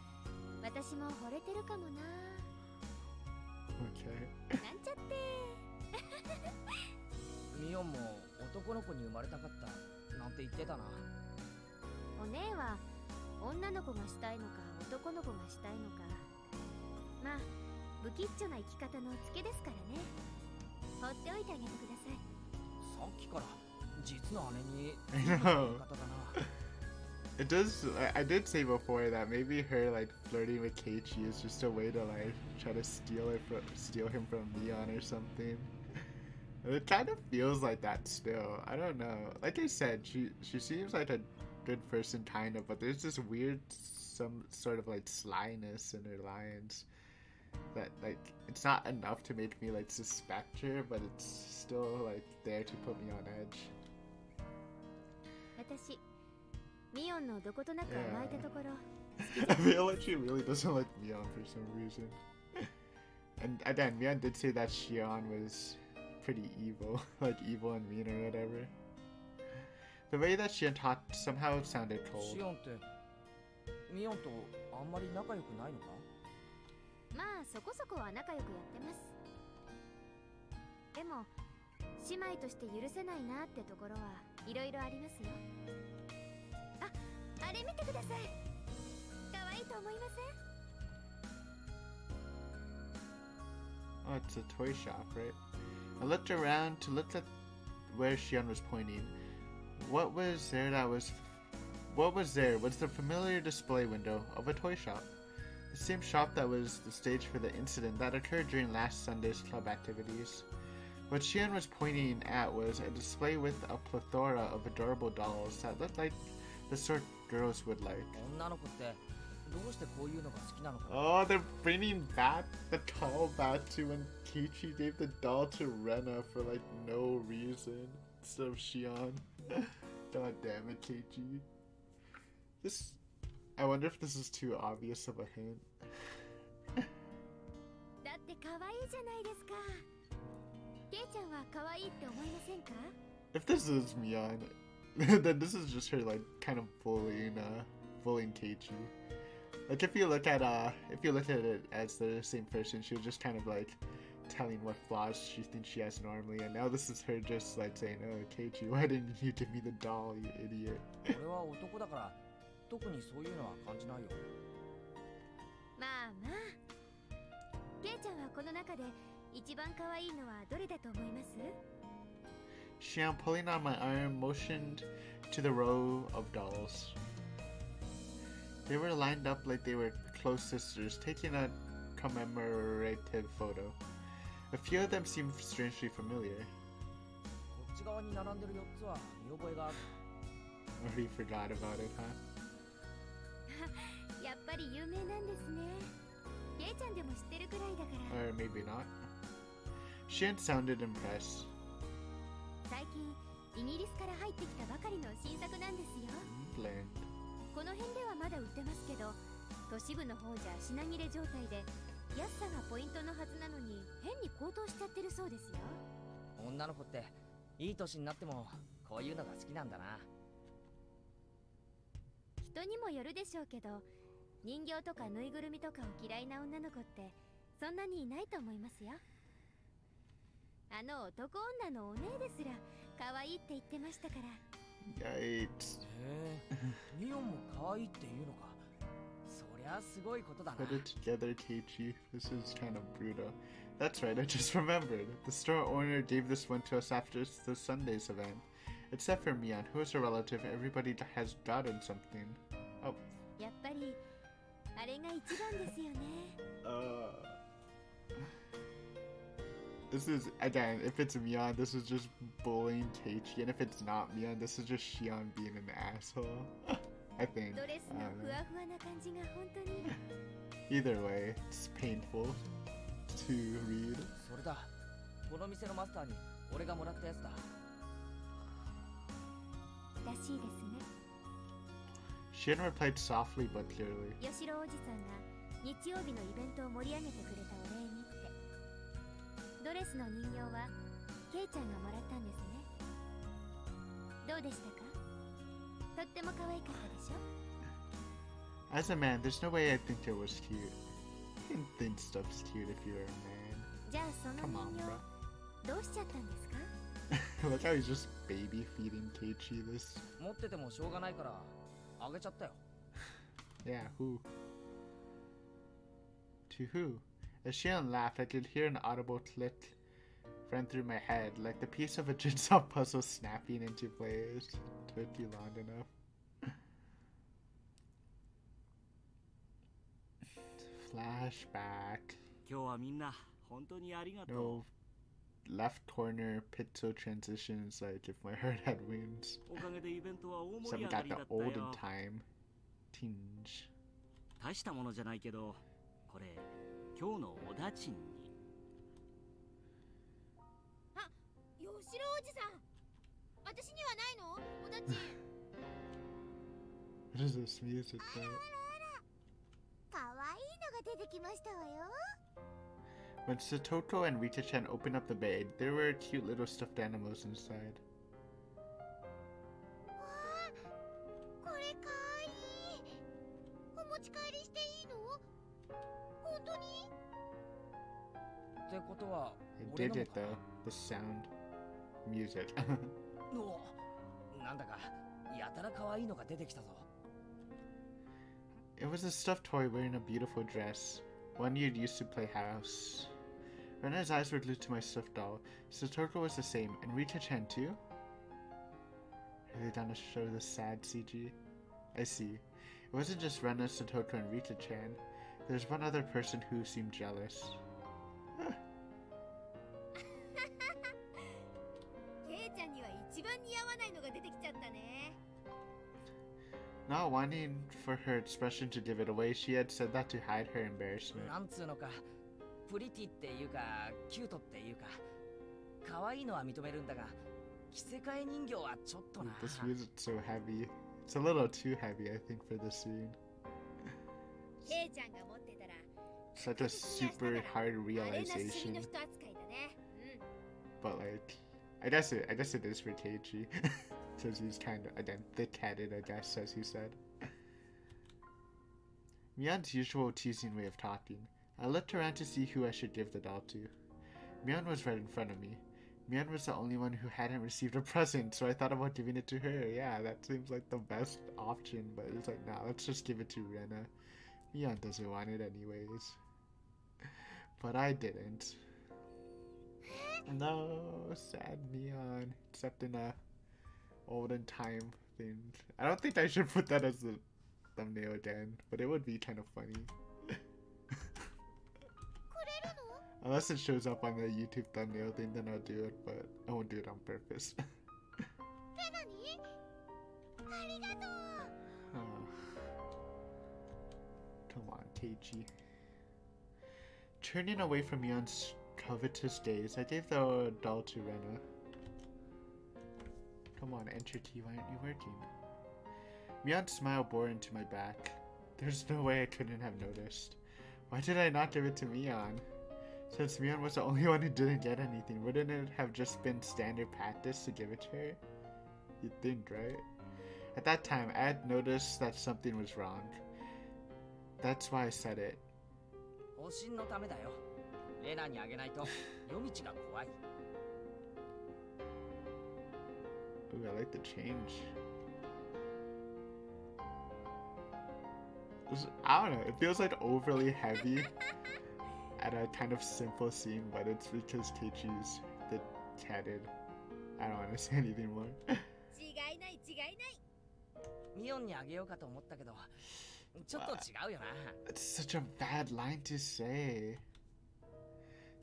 私も惚れてるかもな。 Okay. なんちゃって。ミオンも男の子に生まれたかったなんて言ってたな。お姉は女の子がしたいのか男の子がしたいのか、まあ不吉祥な生き方のツケですからね。放っておいてあげてください。さっきから実の姉に I know. It does. I did say before that maybe her like flirting with Keiichi is just a way to like try to steal him from Neon or something. It kind of feels like that still. I don't know. Like I said, she seems like a good person kind of, but there's this weird some sort of like slyness in her lines that like it's not enough to make me like suspect her, but it's still like there to put me on edge. 私ミオンのどことなく甘えたところ。 I feel like she really doesn't like Mion for some reason. And again, Mion did say that Shion was pretty evil, like evil and mean or whatever. The way that Shion talked somehow sounded シ cold. オンってミオンとあんまり仲良くないのか？まあそこそこは仲良くやってます。でも姉妹として許せないなってところはいろいろありますよ。あれ見てください。可愛いと思いません？ Oh, it's a toy shop, right? I looked around to look at where Shion was pointing. What was there? Was the familiar display window of a toy shop. The same shop that was the stage for the incident that occurred during last Sunday's club activities. What Shion was pointing at was a display with a plethora of adorable dolls that looked like the sort girls would like. 女の子ってどうしてこういうのが好きなのか。 Oh, they're bringing back the callback to when Keiichi gave the doll to Rena for like no reason instead of Shion. God damn it, Keiichi. I wonder if this is too obvious of a hint. だって可愛いじゃないですか。ケイちゃんは可愛いって思いませんか？ If this is Mion, then this is just her like kind of bullying Keiichi. Like if you look at it as the same person, she was just kind of like telling what flaws she thinks she has normally, and now this is her just like saying, "Oh, Keiichi, why didn't you give me the doll, you idiot?" 俺は男だから特にそういうのは感じないよ。まあまあ。ケイちゃんはこの中で一番可愛いのはどれだと思います？ Shion, pulling on my arm, motioned to the row of dolls. They were lined up like they were close sisters, taking a commemorative photo. A few of them seemed strangely familiar. こっち側に並んでる4つは見覚えがある。 Already forgot about it, huh? やっぱり有名なんですね。ケイちゃんでも知ってるくらいだから。 Or maybe not. Shion sounded impressed. 最近イギリスから入ってきたばかりの新作なんですよ。 Blend. この辺ではまだ売ってますけど、都市部の方じゃ品切れ状態で安さがポイントのはずなのに変に高騰しちゃってるそうですよ。女の子っていい年になってもこういうのが好きなんだな。人にもよるでしょうけど、人形とかぬいぐるみとかを嫌いな女の子ってそんなにいないと思いますよ。あの男女のお姉ですら可愛いって言ってましたから。 Yikes. へえ、ミオンも可愛いっていうのか。そりゃすごいことだな。 Put it together, Keiichi. This is kind of brutal. That's right, I just remembered. The store owner gave this one to us after the Sunday's event. Except for Mion, who is a relative, everybody has gotten something. Oh. やっぱりあれが一番ですよね。This is, again, if it's Mion, this is just bullying Keiichi, and if it's not Mion, this is just Shion being an asshole. I think. ドレスのふわふわな感じが本当に Either way, it's painful to read. それだ。この店のマスターに俺がもらったやつだ。らしいですね。 Shion replied softly but clearly. 吉郎おじさんが日曜日のイベントを盛り上げてくれたお礼にって。ドレスの人形はケイちゃんがもらったんですね。どうでしたか？とっても可愛かったでしょ？ As a man, there's no way I think it was cute. You can think stuff's cute if you're a man. じゃあその Come 人 on, 形 bro. どうしちゃったんですか？ Look how he's just baby feeding Keiichi this. 持っててもしょうがないからあげちゃったよ。 Yeah, who? To who? As Shion laughed, I could hear an audible click run through my head, like the piece of a jigsaw puzzle snapping into place. Took you long enough. Flashback. 今日はみんな本当にありがとう。 No left corner pixel transitions like if my heart had wings. おかげでイベントは大盛り Some 上が got り the だった olden よ。 time tinge. 大したものじゃないけど、これ今日のおだちんに。あ、吉郎おじさん。私にはないの？おだちん。 What is this music? あらあらあら。可愛いのが出てきましたわよ。 When Satoko and Rita-chan opened up the bed, there were cute little stuffed animals inside. わあ、これ可愛い。お持ち帰りしていいの？本当に？ってことは It 俺 did のも get かな the sound music. おなんだかやたら可愛いのが出てきたぞ。 It was a stuffed toy wearing a beautiful dress, one you'd used to play house. Rena's eyes were glued to my stuffed doll. Satoko was the same, and Rita-chan too? Are they done to show the sad CG? I see. It wasn't just Rena, Satoko, and Rita-chan. There's one other person who seemed jealous. ケイちゃんには一番似合わないのが出てきちゃったね。 Not wanting for her expression to give it away, she had said that to hide her embarrassment. なんつうのか、プリティっていうか、キュートっていうか、可愛いのは認めるんだが、着せ替え人形はちょっとな。 This music's so heavy. It's a little too heavy, I think, for this scene. ケイちゃんが持ってたら Such a super hard あれなしみ realization. の人扱いだね。But like, I guess it is for Keiichi, since he's kind of again thick-headed, I guess, as he said. Mion's usual teasing way of talking. I looked around to see who I should give the doll to. Mion was right in front of me. Mion was the only one who hadn't received a present, so I thought about giving it to her. Yeah, that seems like the best option, but it's like, nah, let's just give it to Rena. Mion doesn't want it anyways. But I didn't. No, sad Mion. Except in a olden time thing. I don't think I should put that as the thumbnail again, but it would be kind of funny. くれるの？ Unless it shows up on the YouTube thumbnail thing, then I'll do it, but I won't do it on purpose. レナに？ありがとう。 Oh. Come on, Keiichi. Turning away from Mion's covetous gaze, I gave the doll to Rena. Come on, enter key, why aren't you working? Mion's smile bore into my back. There's no way I couldn't have noticed. Why did I not give it to Mion? Since Mion was the only one who didn't get anything, wouldn't it have just been standard practice to give it to her? You'd think, right? At that time, I had noticed that something was wrong. That's why I said it. 保身のためだよ。レナにあげないと夜道が怖い。 Ooh, I like the change. I don't know, it feels like overly heavy at a kind of simple scene, but it's because Keiichi's the catted. I don't want to say anything more. 違いない違いない。ミオンにあげようかと思ったけど、ちょっと違うよな。 It's such a bad line to say.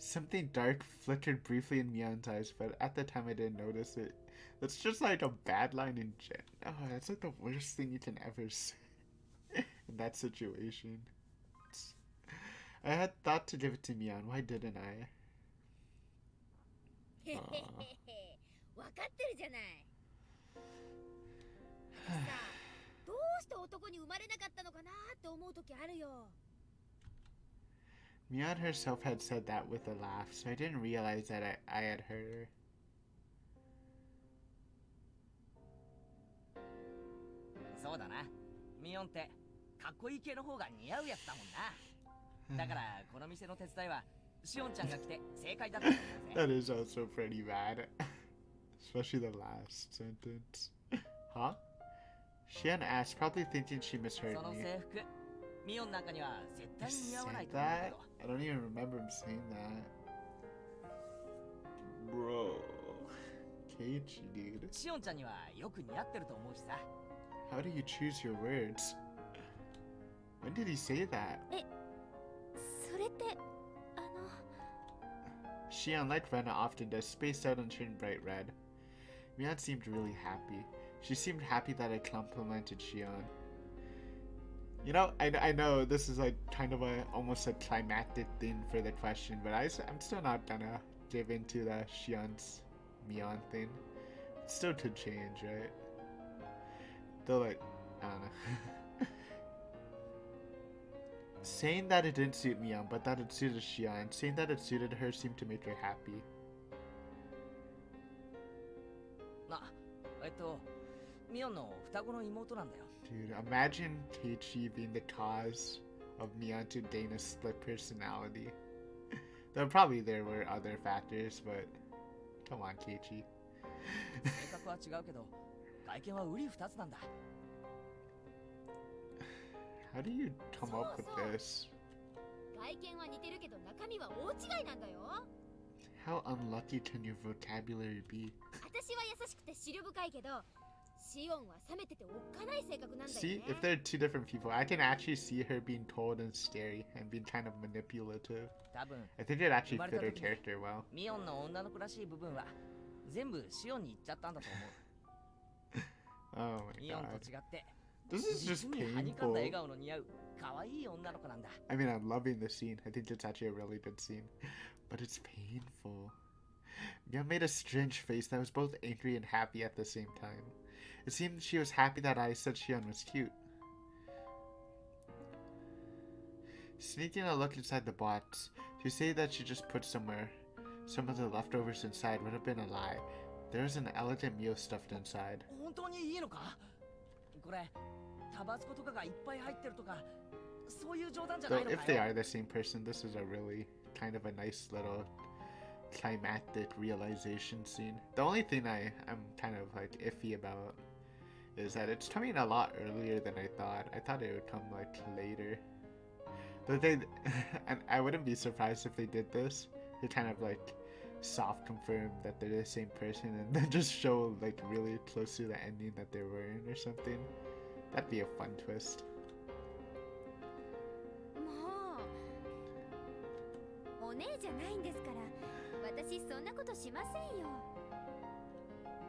Something dark flickered briefly in Mion's eyes, but at the time I didn't notice it. That's just like a bad line in gen. Oh, that's like the worst thing you can ever say in that situation. I had thought to give it to Mion. Why didn't I? へへへへ分かってるじゃない。さあ、どうして男に生まれなかったのかなって思う時あるよ。Mion herself had said that with a laugh, so I didn't realize that I had heard her. そうだな。ミオンってかっこいい系の方が似合うやつだもんな。だからこの店の手伝いはシオンちゃんが来て正解だったと思うぜ。 That is also pretty bad. Especially the last sentence. Huh? Shion asked, probably thinking she misheard その me. 制服、ミオンなんかには絶 I 対に似合わない said と思うけ that? ど。 I don't even remember him saying that. Bro. Keiichi, dude. シオンちゃんにはよく似合ってると思うしさ。 How do you choose your words? When did he say that? それってShion, like Rena often does, spaced out and turned bright red. Mion seemed really happy. She seemed happy that I complimented Shion. You know, I know this is like kind of almost a climactic thing for the question, but I'm still not gonna give into the Shion's Mion thing. It still could change, right? Though, like, I don't know. Saying that it didn't suit Mion, but that it suited Shion, saying that it suited her seemed to make her happy. ミオンの双子の妹なんだよ。 Dude, imagine Keiichi being the cause of Mion to Dana's split personality. Though probably there were other factors, but come on, Keiichi. 性格は違うけど、外見は瓜二つなんだ。 How do you come up with this? 外見は似てるけど中身は大違いなんだよ。 How unlucky can your vocabulary be? 私は優しくて思慮深いけど、シオンは冷めてておっかない性格なんだよね。 See, if they're two different people, I can actually see her being cold and scary and being kind of manipulative. 多分 I think it actually fit her character well. ミオンの女の子らしい部分は全部シオンに行っちゃったんだと思う。 Oh my ミオン god. と違って This is just 実にはにかんだ painful. 笑顔の似合う可愛い女の子なんだ。 I mean, I'm loving the scene. I think it's actually a really good scene. But it's painful. Mia made a strange face that was both angry and happy at the same time. It seemed she was happy that I said Shion was cute. Sneaking a look inside the box, to say that she just put some of the leftovers inside would have been a lie. There was an elegant meal stuffed inside. 本当にいいのか？これタバスコとかがいっぱい入ってるとかそういう冗談じゃな Though いの if か they よ？ are the same person, this is a really kind of a nice little climactic realization scene. The only thing I'm kind of like iffy about is that it's coming a lot earlier than I thought. I thought it would come like later. But and I wouldn't be surprised if they did this. They kind of like soft confirm that they're the same person and then just show like really close to the ending that they were in or something. That'd be a fun twist. もうお姉じゃないんですから、私そんなことしませんよ。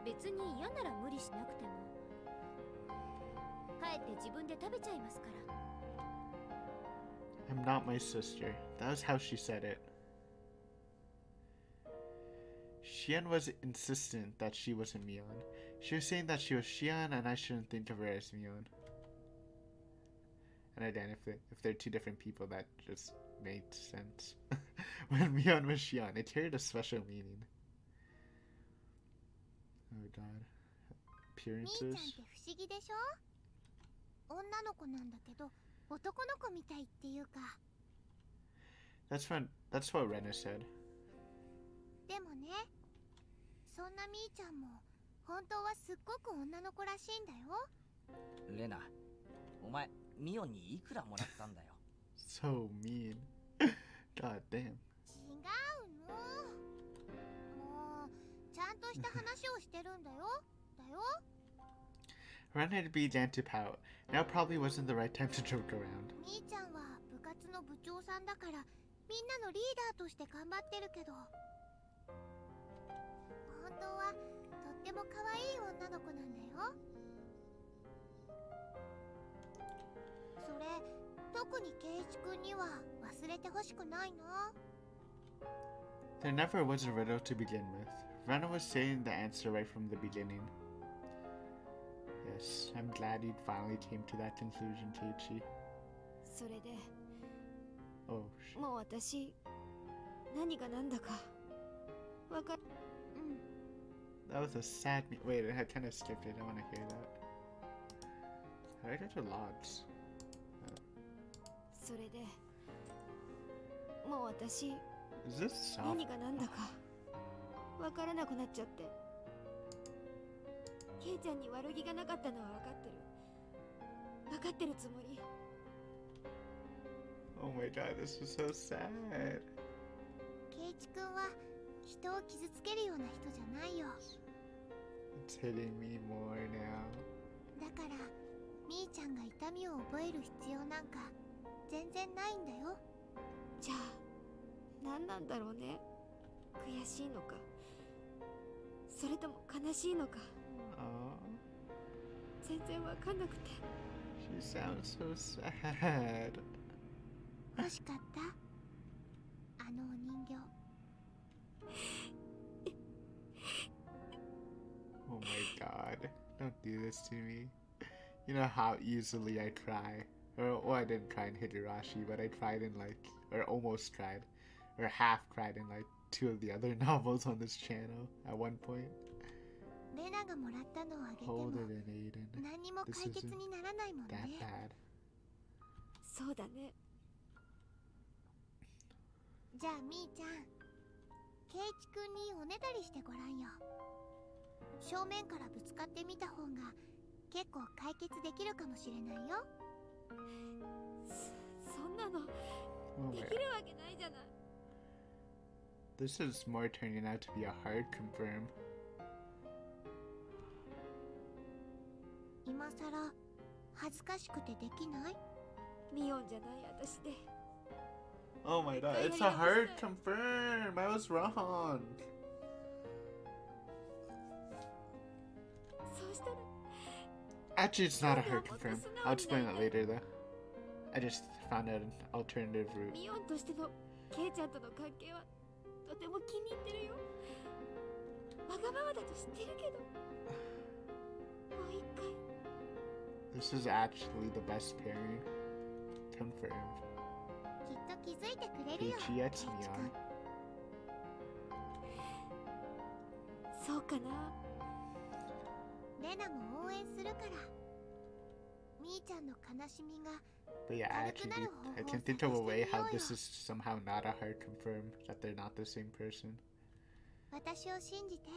別に嫌なら無理しなくても、帰って自分で食べちゃいますから。 I'm not my sister. That was how she said it. Shion was insistent that she wasn't Mion. She was saying that she was Shion and I shouldn't think of her as Mion. And again, if they're two different people, that just made sense. When Mion was Shion, it carried a special meaning. Oh god. みーちゃんっ Appearances? て不思議でしょ？女の子なんだけど男の子みたいっていうか。 That's what Rena said. でもね、そんなみーちゃんも本当はすっごく女の子らしいんだよ。レナ、お前ミオンにいくらもらったんだよ。 So mean. God damn. 違うの。もうちゃんとした話をしてるんだよ。だよ。 Rena began to pout. Now probably wasn't the right time to joke around. みーちゃんは部活の部長さんだから、みんなのリーダーとして頑張ってるけど、本当はとっても可愛い女の子なんだよ。それ特に圭一君には忘れてほしくないの。 There never was a riddle to begin with. Rena was saying the answer right from the beginning. Yes, I'm glad you finally came to that conclusion, Keiichi. それで Oh, もう私何が何だかわかる。that was a sad. Wait, I kind of skipped it. I want to hear that. I got your logs. それでもう私 Is this soft? 何が何だかわからなくなっちゃって。ケイちゃんに悪気がなかったのは分かってるつもり。 Oh my god, this is so sad. ケイチ君は人を傷つけるような人じゃないよ。 It's hitting me more now. だからみーちゃんが痛みを覚える必要なんか全然ないんだよ。じゃあ何なんだろうね。悔しいのかそれとも悲しいのか Oh, 全然わかんなくて。 she sounds so sad. 欲しかったあのお人形。 Oh my god, don't do this to me. You know how easily I cry. Well, I didn't cry in Higurashi, but I cried in or almost cried, or half cried in 2 of the other novels on this channel at one point. レナがもらったのをあげても Hold it in, Aiden. 何にも This 解決 isn't にならないもん that ね。 bad. そうだね。じゃあみーちゃん、ケイチくんにおねだりしてごらんよ。正面からぶつかってみた方が結構解決できるかもしれないよ。そんなの Oh で my きるわけないじゃない。 This is more turning out to be a hard confirm. 今さら恥ずかしくてできない？ミオンじゃない私で。 Oh my god, it's a hard confirm. I was wrong. そうしたら Actually, it's not a hard confirm. I'll explain that later, though. I just found out an alternative route. ミオンとしてのケイちゃんとの関係はとても気に入ってるよ。わがままだと知ってるけど、もう一回。 This is actually the best pairing. Confirmed. きっと気づいてくれるよ。 Keiichi X Mion. そうかな。レナも応援するから。みーちゃんの悲しみが But yeah, I actually I can think of a way how this is somehow not a hard confirm, that they're not the same person. 私を信じて。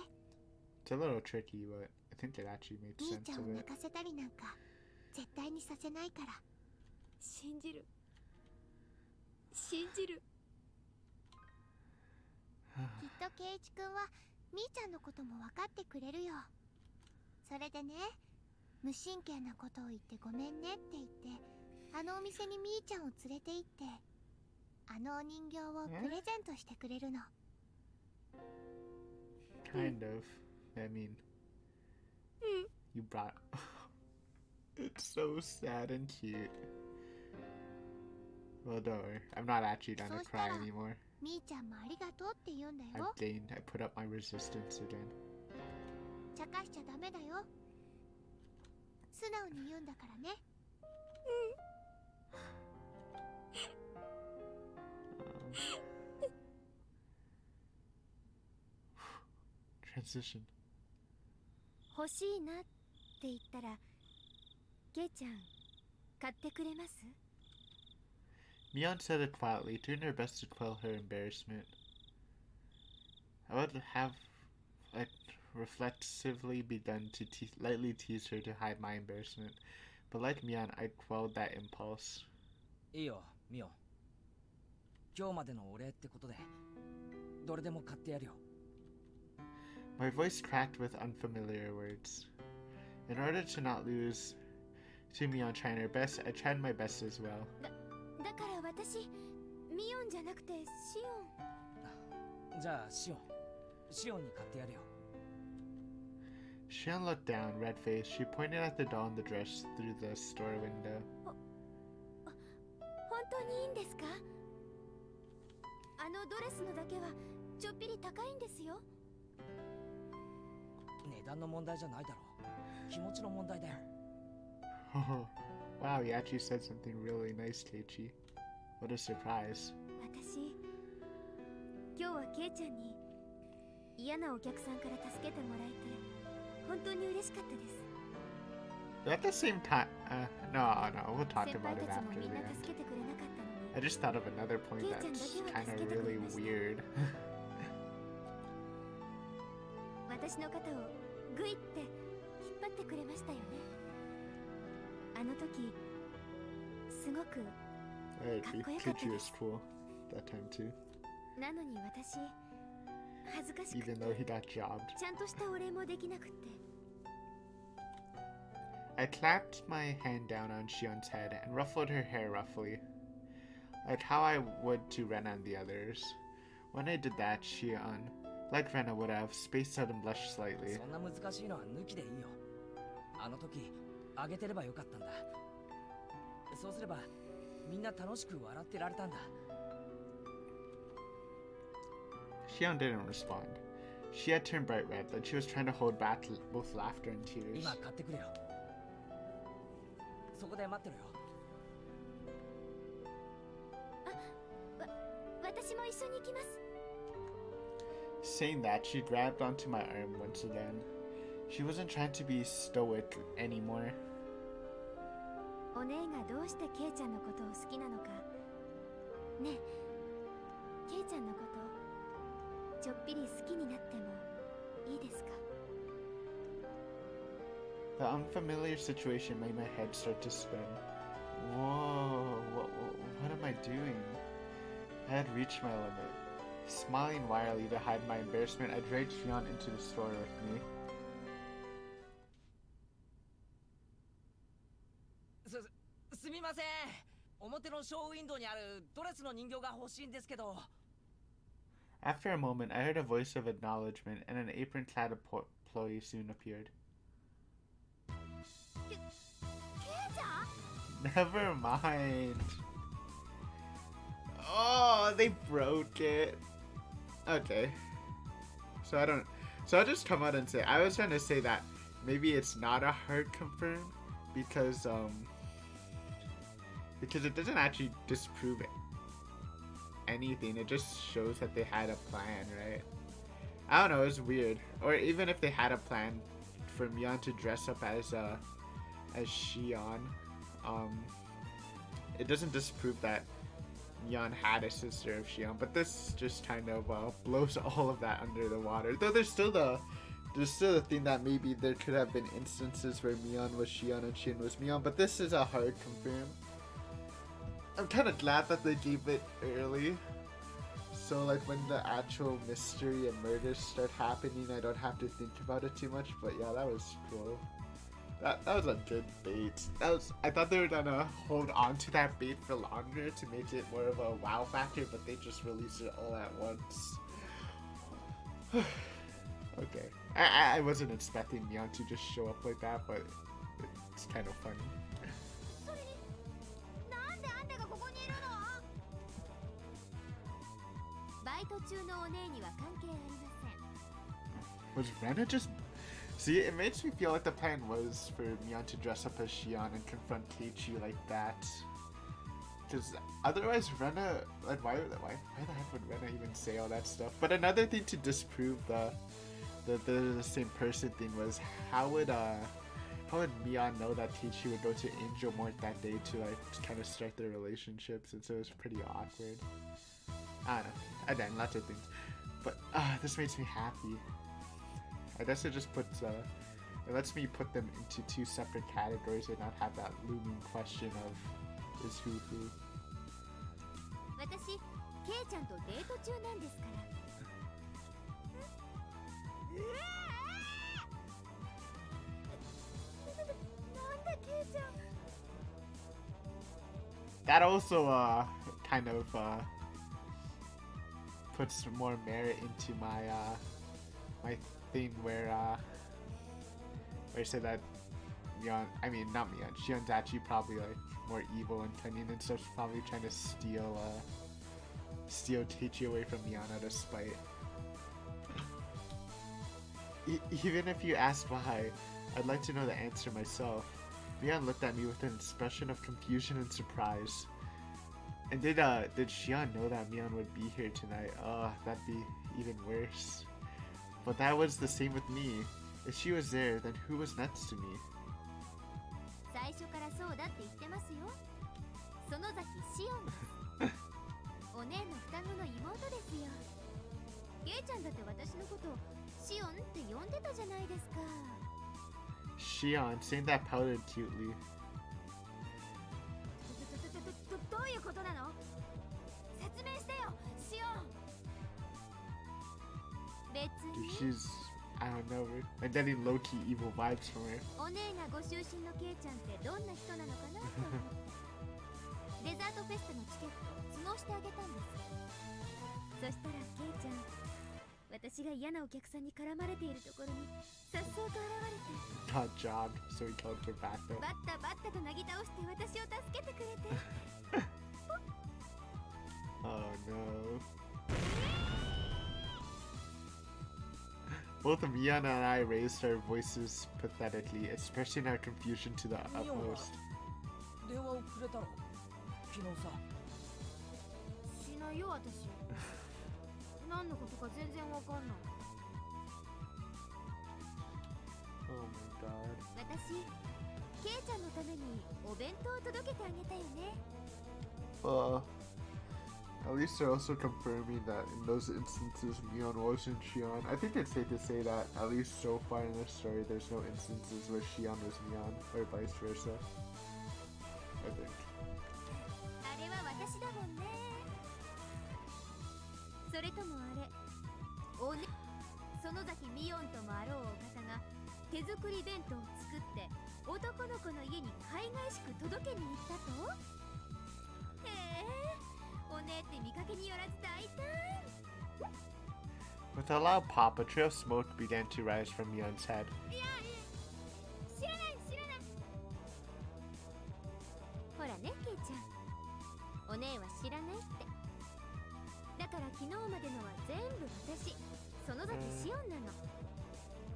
It's a little tricky, but I think it actually made みーち sense ゃんを of 泣 it. かせたりなんか絶対にさせないから。信じる。信じる。きっとケイイチくんはみーちゃんのことも分かってくれるよ。それでね、無神経なことを言ってごめんねって言ってあのお店にみーちゃんを連れて行ってあのお人形をプレゼントしてくれるの。 Kind of. I mean, you brought. It's so sad and cute. Well, don't worry. I'm not actually gonna cry anymore. みーちゃんもありがとうって言うんだ I よ。 gained. I put up my resistance again. 茶化しちゃダメだよ。素直に言うんだからね。 Transition. 欲しいなって言ったらゲイちゃん買ってくれます？ Mion said it quietly, doing her best to quell her embarrassment. I would have reflexively begun to lightly tease her to hide my embarrassment, but like Mion, I quelled that impulse. いいよ、ミオン。今日までのお礼ってことで、どれでも買ってやるよ。 My voice cracked with unfamiliar words. In order to not lose to Mion trying her best, I tried my best as well. だから私ミオンじゃなくてシオン。じゃあシオンに買ってやるよ。 Shion looked down, red-faced. She pointed at the doll in the dress through the store window. 本当にいいんですか？あのドレスのだけはちょっぴり高いんですよ。値段の問題じゃないだろう。気持ちの問題だよ。 Wow, he actually said something really nice, Keiichi. What a surprise. 私、今日はケイちゃんに嫌なお客さんから助けてもらえて本当に嬉しかったです。 At the same time, no, we'll talk 先 about 輩 it たちも after みん the な end. 助けてくれなかったのに I just thought of another point that's kind of really weird. 私の肩をグイって引っ張ってくれましたよね。あの時すごく Alright, Keiichi was cool that time too. なのに私恥ずかしくて Even though he got jobbed. ちゃんとしたお礼もできなくって。 I clapped my hand down on Shion's head and ruffled her hair roughly, like how I would to Rena and the others. When I did that, Shion, like Rena would have, spaced out and blushed slightly. そんな難しいのは抜きでいいよ。あの時あげてればよかったんだ。そうすればみんな楽しく笑ってられたんだ。 Shion didn't respond. She had turned bright red, like she was trying to hold back both laughter and tears. 今買ってくれよ。そこで待ってろよ。私も一緒に行きます。 Saying that, she grabbed onto my arm once again. She wasn't trying to be stoic anymore. お姉がどうしてケイちゃんのことを好きなのかねえ、ケイちゃんのことちょっぴり好きになってもいいですか？ The unfamiliar situation made my head start to spin. Whoa, what am I doing? I had reached my limit. Smiling wildly to hide my embarrassment, I dragged Shion into the store with me. すみません。表のショーウィンドウにあるドレスの人形が欲しいんですけど。 After a moment, I heard a voice of acknowledgement, and an apron-clad employee soon appeared. ケイちゃん？ Never mind. Oh, they broke it. Okay. So I'll just come out and say, I was trying to say that maybe it's not a hard confirm because it doesn't actually disprove anything. It just shows that they had a plan, right? I don't know, it's weird. Or even if they had a plan for Mion to dress up as Shion, it doesn't disprove that Mion had a sister of Shion, but this just kind of blows all of that under the water. Though there's still the thing that maybe there could have been instances where Mion was Shion and Shion was Mion, but this is a hard confirm. I'm kind of glad that they gave it early, so like when the actual mystery and murders start happening, I don't have to think about it too much. But yeah, that was cool. That was a good bait. I thought they were gonna hold on to that bait for longer to make it more of a wow factor, but they just released it all at once. Okay, I wasn't expecting Mion to just show up like that, but it's kind of funny. それになんであんたがここにいるの？バイト中のお姉には関係ありません。 Was Rena just... See, it makes me feel like the plan was for Mion to dress up as Shion and confront Keiichi like that. Because otherwise Rena... Like, why the heck would Rena even say all that stuff? But another thing to disprove the same person thing was how would Mion know that Keiichi would go to Angel Mort that day to like kind of start their relationship, since it was pretty awkward. I don't know. Again, lots of things. But this makes me happy. I guess it just puts it lets me put them into two separate categories and not have that looming question of is who. 私、ケイちゃんとデート中なんですから。なんでケイちゃん？ That also kind of puts more merit into my thing where I said that Mion, I mean not Mion, Shion's actually probably like more evil and cunning and stuff, probably trying to steal Teichi away from Mion out of spite. Even if you ask why, I'd like to know the answer myself. Mion looked at me with an expression of confusion and surprise. And did Shion know that Mion would be here tonight? Oh, that'd be even worse. But that was the same with me. If she was there, then who was next to me? 最初からそうだって言ってますよ。園崎シオンです。お姉の双子の妹ですよ。ゲイちゃんだって私のことシオンって呼んでたじゃないですか。Shion, saying that pouted cutely. どういうことなの？説明してよ、シオン。別 Dude, に。 she's, I don't know, I'm getting low-key evil vibes from her. お姉がご就寝のケイちゃんってどんな人なのかなと思ってデザートフェスタのチケットを都合してあげたんです。そしたらケイちゃん、私が嫌なお客さんに絡まれているところにさっそうと現れて Got jobbed, so he called her back though. バッタバッタとなぎ倒して私を助けてくれて Oh no. Both Mion and I raised our voices pathetically, expressing our confusion to the utmost. 電話をくれたの昨日さ。しないよ私何のことか全然わかんない Oh my god. 私ケイちゃんのためにお弁当を届けてあげたよね At least they're also confirming that in those instances Mion wasn't Shion. I think it's safe to say that at least so far in the story there's no instances where Shion was Mion or vice versa. I think. あれは私だもんねそれともあれおね園崎ミヨンともあろうお方が手作り弁当を作って男の子の家に海外しく届けに行ったとへえおねって見かけによらず大胆 With a loud pop, a trail of smoke began to rise from Mion's head. いや知らない知らないほらねケイちゃんお姉は知らないってだから昨日までのは全部私園崎シオンなの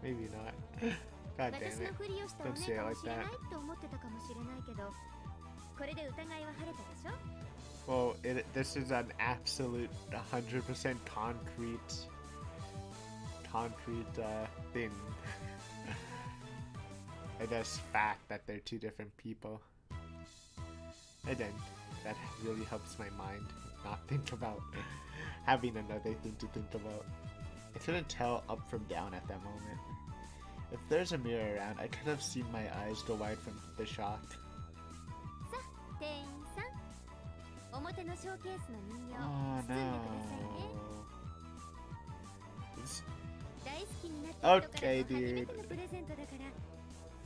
Maybe not. God damn 私の it. ふりをしたお Don't 姉 say it かも like しれない that. って思ってたかもしれないけどこれで疑いは晴れたでしょ Well, this is an absolute 100% concrete thing. I guess fact that they're two different people. And then that really helps my mind not think about having another thing to think about. I couldn't tell up from down at that moment. If there's a mirror around, I could have seen my eyes go wide from the shock. さあ店員さん表のショーケースの人形 Oh 包んでくださいね no. It's- 大好きになった人から Okay, の初めて dude. のプレゼントだから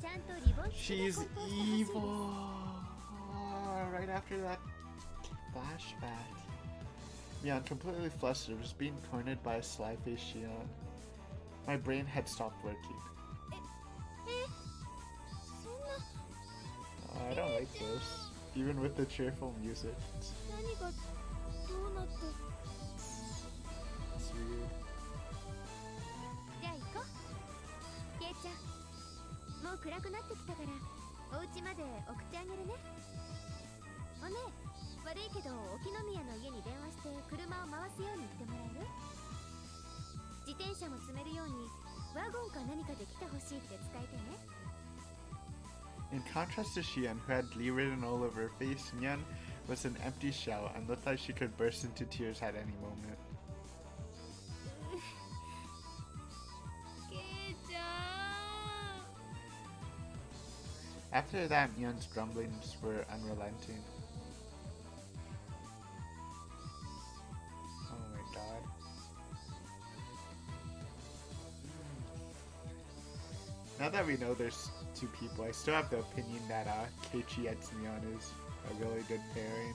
ちゃんとリボン付きで She's 梱包してほしいです evil. Right after that flashback. Mion, completely flustered, was being cornered by a sly-faced Shion. My brain had stopped working. えそんな I don't like this. Even with the cheerful music. 何がどうなって It's weird. じゃあ行こうケイちゃんもう暗くなってきたからお家まで送ってあげるねおね悪いけど沖宮の家に電話して車を回すように言ってもらえる自転車も積めるようにワゴンか何かで来てほしいって伝えてね In contrast to Shion, who had glee written all over her face, Mion was an empty shell and looked like she could burst into tears at any moment. ケイちゃん After that, Mion's grumblings were unrelenting. Oh my god. Now that we know there's two people, I still have the opinion that Keiichi and Mion is a really good pairing.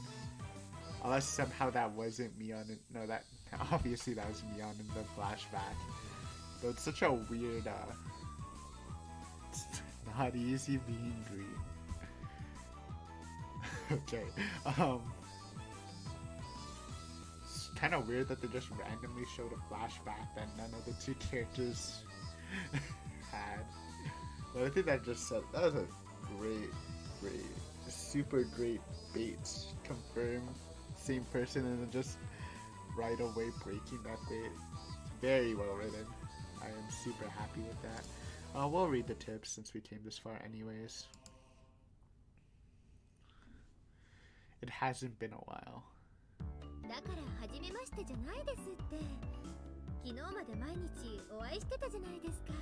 Unless somehow that wasn't Mion, no, that Obviously that was Mion in the flashback. But it's such a weird, it's not easy being green. Okay, it's kind of weird that they just randomly showed a flashback that none of the two characters had. But I think that just said, that was a great, super great bait. Confirm, same person, and then just right away breaking that bait. Very well written. I am super happy with that. We'll read the tips since we came this far anyways. It hasn't been a while. だから初めましてじゃないですって。昨日まで毎日お会いしてたじゃないですか。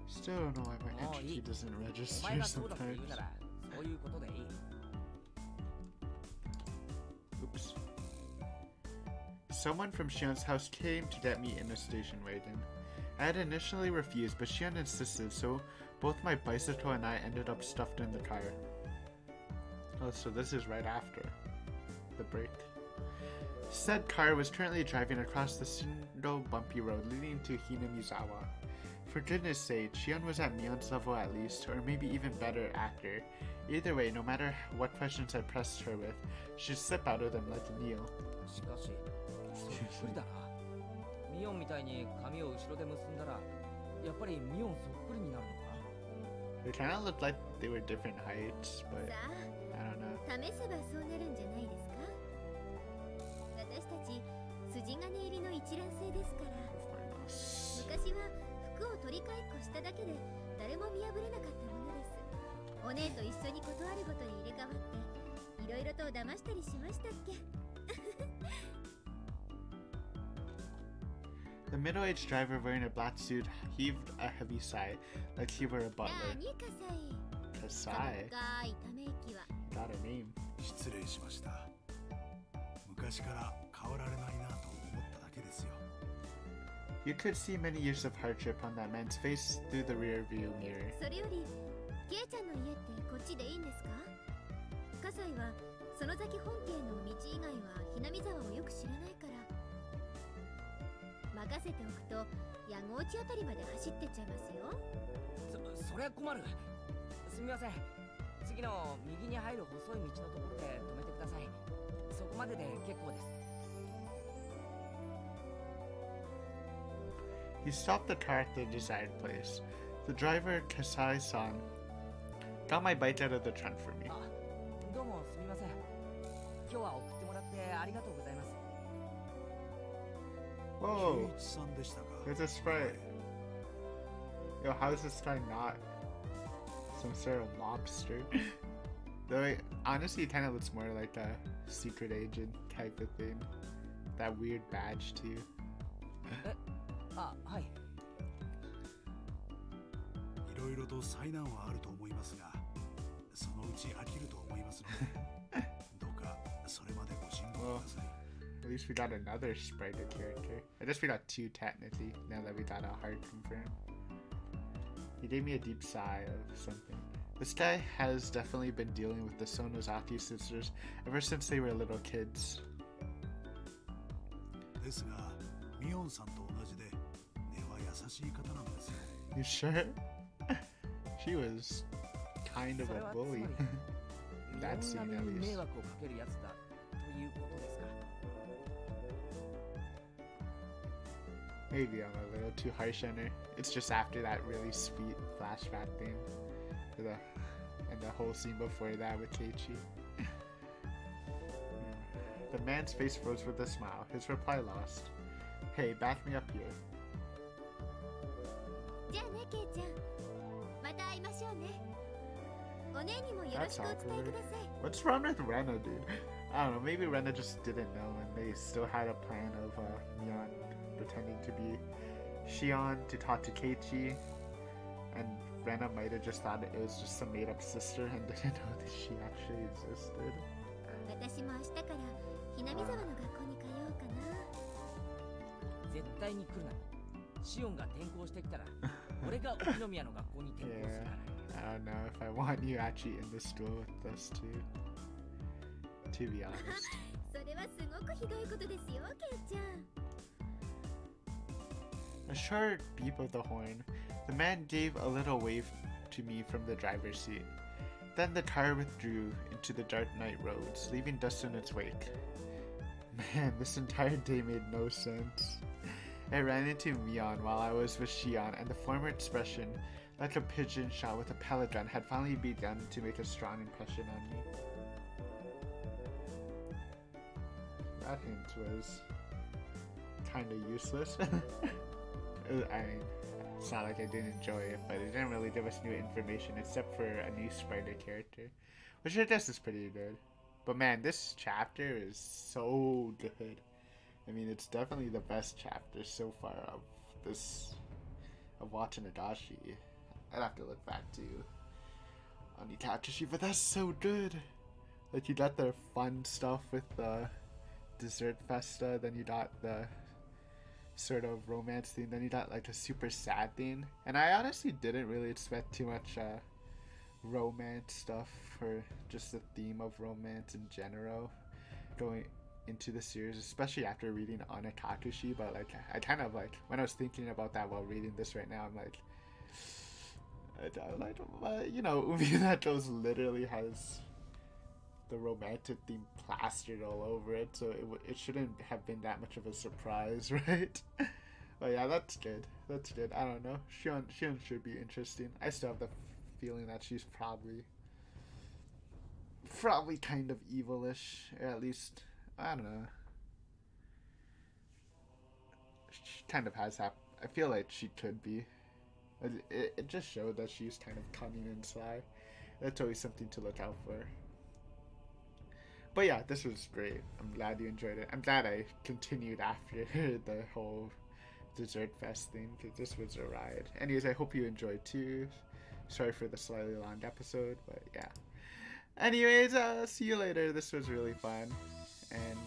Still don't know why my entry key doesn't お register 前がそうだと言う sometimes. ならそういうことでいい。 Oops. Someone from Shion's house came to get me in a station wagon. I had initially refused, but Shion insisted, so both my bicycle and I ended up stuffed in the car. Oh, so this is right after the break. Said car was currently driving across the single bumpy road leading to Hinamizawa. For goodness sake, Shion was at Mion's level at least, or maybe even better after. Either way, no matter what questions I pressed her with, she'd slip out of them like a Neo. しかしそっくりだな。ミオンみたいに髪を後ろで結んだらやっぱりミオンそっくりになるのか。 They kind of looked like they were different heights, but さ I don't know. あ、試せばそうなるんじゃないですか。私たち筋金入りの一卵性ですから。 昔は服を取り替えっこしただけで誰も見破れなかったものです。お姉と一緒に断るごとに入れ替わっていろいろと騙したりしましたっけ。 The middle-aged driver wearing a black suit heaved a heavy sigh, like he were a な butler. あにかさ Kasai い。深いため息は。 got a name. 失礼しました。昔から変わられないなと思っただけですよ。 You could see many years of hardship on that man's face through the rear-view mirror. それよりケイちゃんの家ってこっちでいいんですか。葛西はその先本家の道以外はひなみ沢をよく知らないから任せておくと矢後内あたりまで走ってっちゃいますよ。そりゃ困る。すみません。次の右に入る細い道のところで止めてください。そこまでで結構です。 He stopped the car at the desired place. The driver, Kasai-san, got my bike out of the trunk for me. あ、どうもすみません。今日は送ってもらってありがとうございます。 Whoa, 圭一さんでしたか。 there's a sprite. Yo, how is this guy not some sort of lobster? Though, honestly, it kind of looks more like a secret agent type of thing. That weird badge, too. あ、はい。いろいろと災難はあると思いますが、そのうち飽きると思いますので、どうかそれまでご辛抱ください。 At least we got another sprited character. I guess we got two technically, now that we got a heart confirmed. He gave me a deep sigh of something. This guy has definitely been dealing with the Sonozaki sisters ever since they were little kids. ですが、ミオンさんと同じで根は優しい方なんですよ。 You sure? She was kind of それ a はつ bully. まり That ミ scene オン at 並みに least. 迷惑をかけるやつだということですか。 Maybe I'm a little too harsh on her. It's just after that really sweet flashback thing. And the whole scene before that with Keiichi. The man's face rose with a smile. His reply lost. Hey, back me up here. じゃあねケイちゃん、また会いましょうね。お姉にもよろしくお伝えください。 What's wrong with Rena, dude? I don't know. Maybe Rena just didn't know, and they still had a plan of Mion pretending to be Shion to talk to Keiichi, and Rena might have just thought it was just some made-up sister and didn't know that she actually existed. 私も明日からひなみ沢の学校に通おうかな。絶対に来るな。シオンが転校してきたら、俺が沖宮の学校に転校するから。I don't know if I want you actually in the school with us too. To be honest. それはすごくひどいことですよ、ケイちゃん。 A short beep of the horn. The man gave a little wave to me from the driver's seat. Then the car withdrew into the dark night roads, leaving dust in its wake. Man, this entire day made no sense. I ran into Mion while I was with Shion, and the former expression, like a pigeon shot with a pellet gun, had finally begun to make a strong impression on me. That hint was kinda useless. I mean, it's not like I didn't enjoy it, but it didn't really give us new information except for a new spider character, which I guess is pretty good. But man, this chapter is so good. I mean, it's definitely the best chapter so far of Watanagashi. I'd have to look back to Onikakushi, but that's so good. Like, you got the fun stuff with the dessert festa, then you got the sort of romance thing, then you got like a super sad thing, and I honestly didn't really expect too much romance stuff, or just the theme of romance in general going into the series, especially after reading Onikakushi. But like, I kind of like, when I was thinking about that while reading this right now, I'm like, you know, Uminatos literally has the romantic theme plastered all over it, so it shouldn't have been that much of a surprise, right? But yeah, that's good. That's good. I don't know. Shion should be interesting. I still have the feeling that she's probably kind of evilish, or at least, I don't know. She kind of has that. I feel like she could be. It just showed that she's kind of cunning and sly. That's always something to look out for. But yeah, this was great. I'm glad you enjoyed it. I'm glad I continued after the whole dessert fest thing, because this was a ride. Anyways, I hope you enjoyed too. Sorry for the slightly long episode, but yeah. Anyways, see you later. This was really fun. And